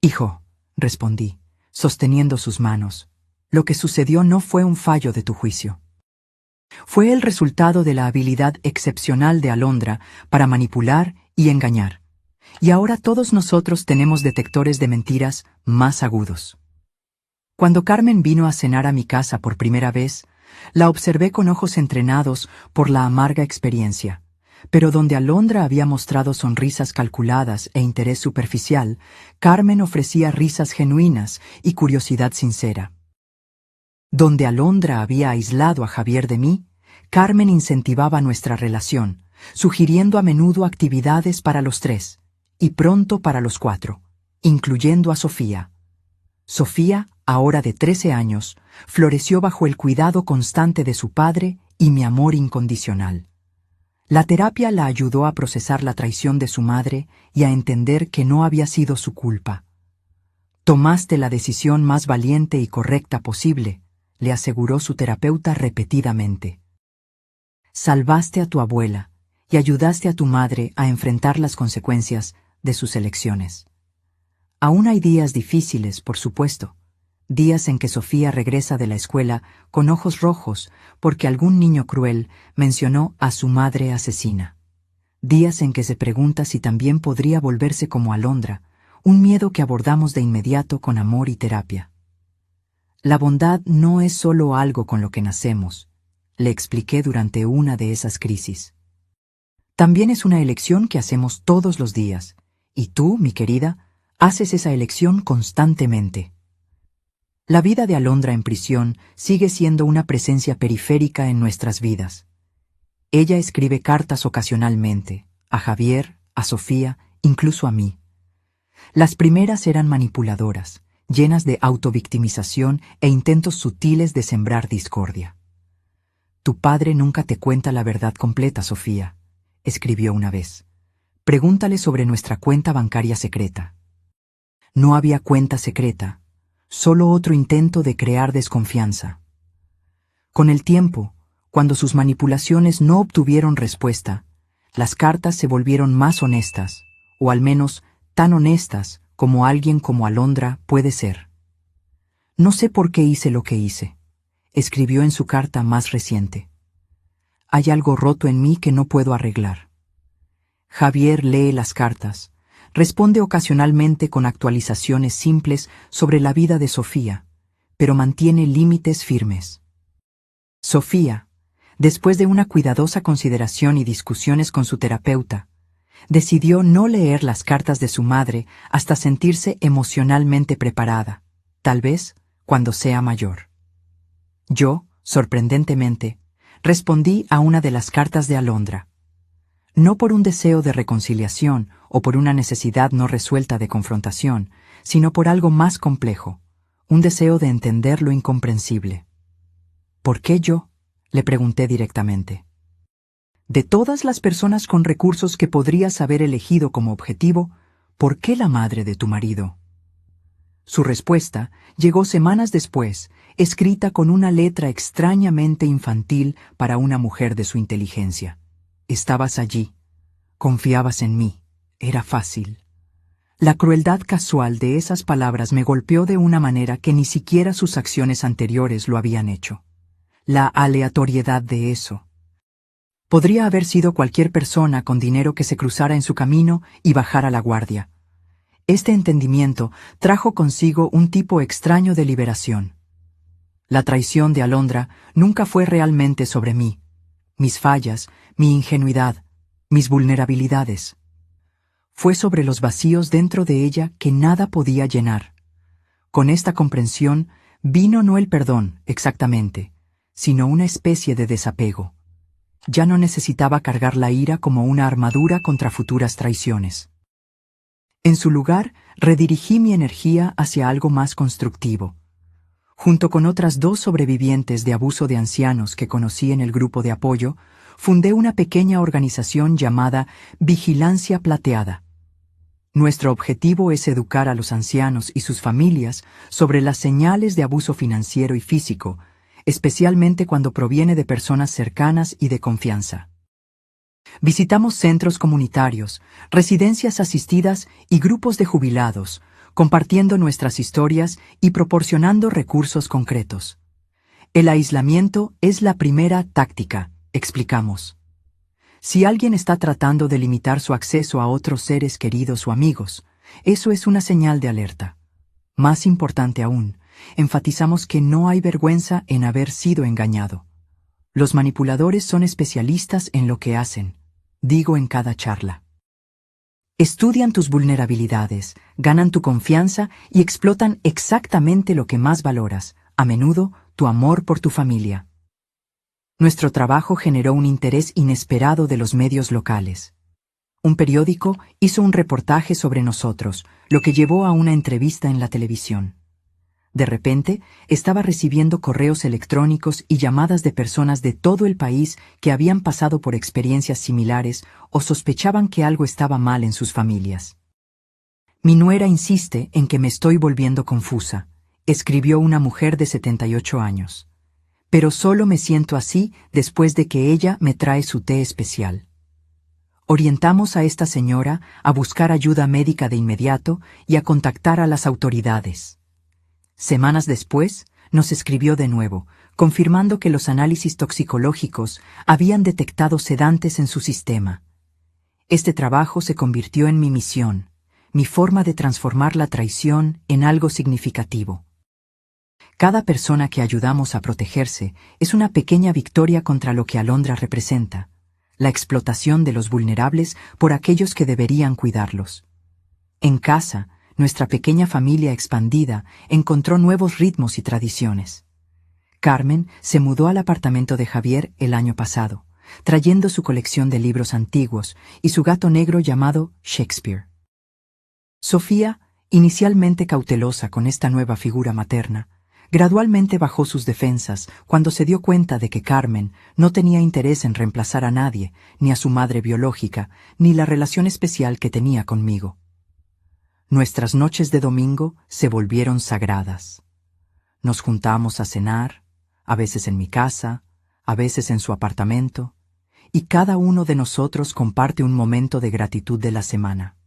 «Hijo», respondí, sosteniendo sus manos, «lo que sucedió no fue un fallo de tu juicio. Fue el resultado de la habilidad excepcional de Alondra para manipular y engañar. Y ahora todos nosotros tenemos detectores de mentiras más agudos». Cuando Carmen vino a cenar a mi casa por primera vez, la observé con ojos entrenados por la amarga experiencia. Pero donde Alondra había mostrado sonrisas calculadas e interés superficial, Carmen ofrecía risas genuinas y curiosidad sincera. Donde Alondra había aislado a Javier de mí, Carmen incentivaba nuestra relación, sugiriendo a menudo actividades para los 3, y pronto para los 4, incluyendo a Sofía. Sofía, ahora de 13 años, floreció bajo el cuidado constante de su padre y mi amor incondicional. La terapia la ayudó a procesar la traición de su madre y a entender que no había sido su culpa. «Tomaste la decisión más valiente y correcta posible», le aseguró su terapeuta repetidamente. «Salvaste a tu abuela y ayudaste a tu madre a enfrentar las consecuencias de sus elecciones». Aún hay días difíciles, por supuesto. Días en que Sofía regresa de la escuela con ojos rojos porque algún niño cruel mencionó a su madre asesina. Días en que se pregunta si también podría volverse como Alondra, un miedo que abordamos de inmediato con amor y terapia. La bondad no es solo algo con lo que nacemos, le expliqué durante una de esas crisis. También es una elección que hacemos todos los días, y tú, mi querida, haces esa elección constantemente. La vida de Alondra en prisión sigue siendo una presencia periférica en nuestras vidas. Ella escribe cartas ocasionalmente, a Javier, a Sofía, incluso a mí. Las primeras eran manipuladoras, llenas de autovictimización e intentos sutiles de sembrar discordia. «Tu padre nunca te cuenta la verdad completa, Sofía», escribió una vez. «Pregúntale sobre nuestra cuenta bancaria secreta». No había cuenta secreta, solo otro intento de crear desconfianza. Con el tiempo, cuando sus manipulaciones no obtuvieron respuesta, las cartas se volvieron más honestas, o al menos tan honestas como alguien como Alondra puede ser. «No sé por qué hice lo que hice», escribió en su carta más reciente. «Hay algo roto en mí que no puedo arreglar». Javier lee las cartas. Responde ocasionalmente con actualizaciones simples sobre la vida de Sofía, pero mantiene límites firmes. Sofía, después de una cuidadosa consideración y discusiones con su terapeuta, decidió no leer las cartas de su madre hasta sentirse emocionalmente preparada, tal vez cuando sea mayor. Yo, sorprendentemente, respondí a una de las cartas de Alondra. no por un deseo de reconciliación o por una necesidad no resuelta de confrontación, sino por algo más complejo, un deseo de entender lo incomprensible. ¿Por qué yo?, le pregunté directamente. De todas las personas con recursos que podrías haber elegido como objetivo, ¿por qué la madre de tu marido? Su respuesta llegó semanas después, escrita con una letra extrañamente infantil para una mujer de su inteligencia. Estabas allí. Confiabas en mí. Era fácil. La crueldad casual de esas palabras me golpeó de una manera que ni siquiera sus acciones anteriores lo habían hecho. La aleatoriedad de eso. Podría haber sido cualquier persona con dinero que se cruzara en su camino y bajara la guardia. Este entendimiento trajo consigo un tipo extraño de liberación. La traición de Alondra nunca fue realmente sobre mí, mis fallas, mi ingenuidad, mis vulnerabilidades. Fue sobre los vacíos dentro de ella que nada podía llenar. Con esta comprensión vino no el perdón, exactamente, sino una especie de desapego. Ya no necesitaba cargar la ira como una armadura contra futuras traiciones. En su lugar, redirigí mi energía hacia algo más constructivo. Junto con otras 2 sobrevivientes de abuso de ancianos que conocí en el grupo de apoyo, fundé una pequeña organización llamada Vigilancia Plateada. Nuestro objetivo es educar a los ancianos y sus familias sobre las señales de abuso financiero y físico, especialmente cuando proviene de personas cercanas y de confianza. Visitamos centros comunitarios, residencias asistidas y grupos de jubilados, compartiendo nuestras historias y proporcionando recursos concretos. El aislamiento es la primera táctica, explicamos. Si alguien está tratando de limitar su acceso a otros seres queridos o amigos, eso es una señal de alerta. Más importante aún, enfatizamos que no hay vergüenza en haber sido engañado. Los manipuladores son especialistas en lo que hacen, digo en cada charla. Estudian tus vulnerabilidades, ganan tu confianza y explotan exactamente lo que más valoras, a menudo tu amor por tu familia. Nuestro trabajo generó un interés inesperado de los medios locales. Un periódico hizo un reportaje sobre nosotros, lo que llevó a una entrevista en la televisión. De repente, estaba recibiendo correos electrónicos y llamadas de personas de todo el país que habían pasado por experiencias similares o sospechaban que algo estaba mal en sus familias. Mi nuera insiste en que me estoy volviendo confusa, escribió una mujer de 78 años. Pero solo me siento así después de que ella me trae su té especial. Orientamos a esta señora a buscar ayuda médica de inmediato y a contactar a las autoridades. Semanas después, nos escribió de nuevo, confirmando que los análisis toxicológicos habían detectado sedantes en su sistema. Este trabajo se convirtió en mi misión, mi forma de transformar la traición en algo significativo. Cada persona que ayudamos a protegerse es una pequeña victoria contra lo que Alondra representa, la explotación de los vulnerables por aquellos que deberían cuidarlos. En casa, nuestra pequeña familia expandida encontró nuevos ritmos y tradiciones. Carmen se mudó al apartamento de Javier el año pasado, trayendo su colección de libros antiguos y su gato negro llamado Shakespeare. Sofía, inicialmente cautelosa con esta nueva figura materna, gradualmente bajó sus defensas cuando se dio cuenta de que Carmen no tenía interés en reemplazar a nadie, ni a su madre biológica, ni la relación especial que tenía conmigo. Nuestras noches de domingo se volvieron sagradas. Nos juntamos a cenar, a veces en mi casa, a veces en su apartamento, y cada uno de nosotros comparte un momento de gratitud de la semana.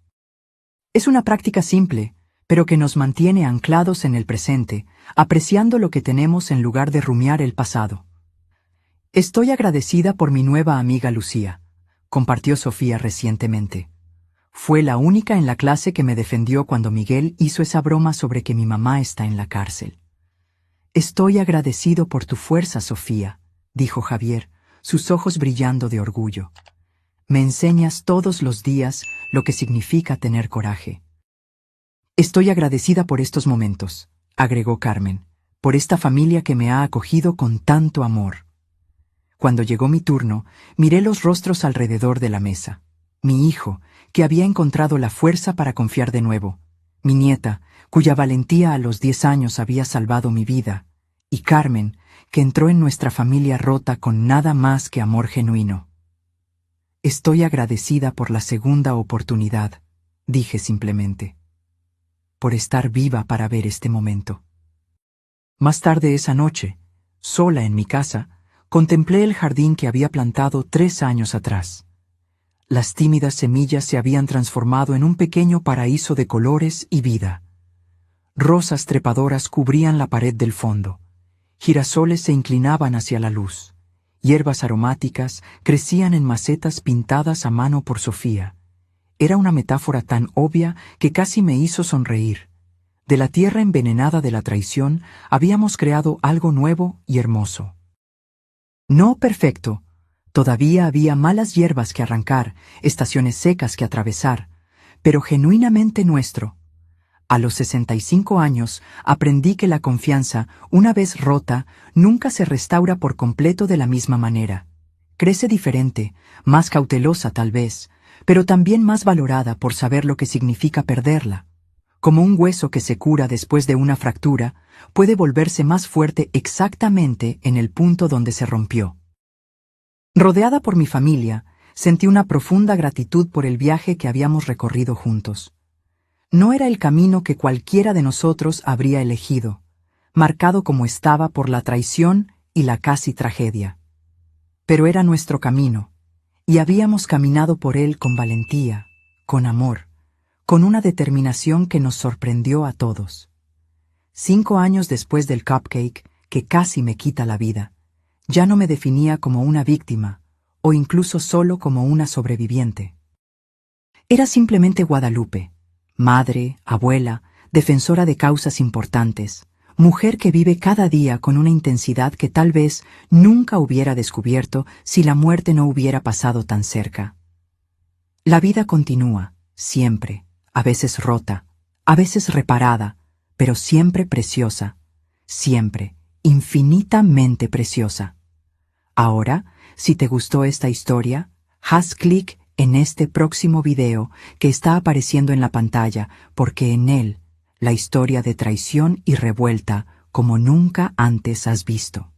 Es una práctica simple, pero que nos mantiene anclados en el presente, apreciando lo que tenemos en lugar de rumiar el pasado. Estoy agradecida por mi nueva amiga Lucía, compartió Sofía recientemente. Fue la única en la clase que me defendió cuando Miguel hizo esa broma sobre que mi mamá está en la cárcel. Estoy agradecido por tu fuerza, Sofía, dijo Javier, sus ojos brillando de orgullo. Me enseñas todos los días lo que significa tener coraje. Estoy agradecida por estos momentos, agregó Carmen, por esta familia que me ha acogido con tanto amor. Cuando llegó mi turno, miré los rostros alrededor de la mesa. Mi hijo, que había encontrado la fuerza para confiar de nuevo. Mi nieta, cuya valentía a los 10 años había salvado mi vida. Y Carmen, que entró en nuestra familia rota con nada más que amor genuino. Estoy agradecida por la segunda oportunidad, dije simplemente. Por estar viva para ver este momento. Más tarde esa noche, sola en mi casa, contemplé el jardín que había plantado 3 años atrás. Las tímidas semillas se habían transformado en un pequeño paraíso de colores y vida. Rosas trepadoras cubrían la pared del fondo. Girasoles se inclinaban hacia la luz. Hierbas aromáticas crecían en macetas pintadas a mano por Sofía. Era una metáfora tan obvia que casi me hizo sonreír. De la tierra envenenada de la traición habíamos creado algo nuevo y hermoso. No perfecto. Todavía había malas hierbas que arrancar, estaciones secas que atravesar, pero genuinamente nuestro. A los 65 años aprendí que la confianza, una vez rota, nunca se restaura por completo de la misma manera. Crece diferente, más cautelosa tal vez, pero también más valorada por saber lo que significa perderla. Como un hueso que se cura después de una fractura, puede volverse más fuerte exactamente en el punto donde se rompió. Rodeada por mi familia, sentí una profunda gratitud por el viaje que habíamos recorrido juntos. No era el camino que cualquiera de nosotros habría elegido, marcado como estaba por la traición y la casi tragedia. Pero era nuestro camino, y habíamos caminado por él con valentía, con amor, con una determinación que nos sorprendió a todos. 5 años después del cupcake, que casi me quita la vida, ya no me definía como una víctima, o incluso solo como una sobreviviente. Era simplemente Guadalupe, madre, abuela, defensora de causas importantes, mujer que vive cada día con una intensidad que tal vez nunca hubiera descubierto si la muerte no hubiera pasado tan cerca. La vida continúa, siempre, a veces rota, a veces reparada, pero siempre preciosa, siempre, infinitamente preciosa. Ahora, si te gustó esta historia, haz clic en este próximo video que está apareciendo en la pantalla, porque en él, la historia de traición y revuelta como nunca antes has visto.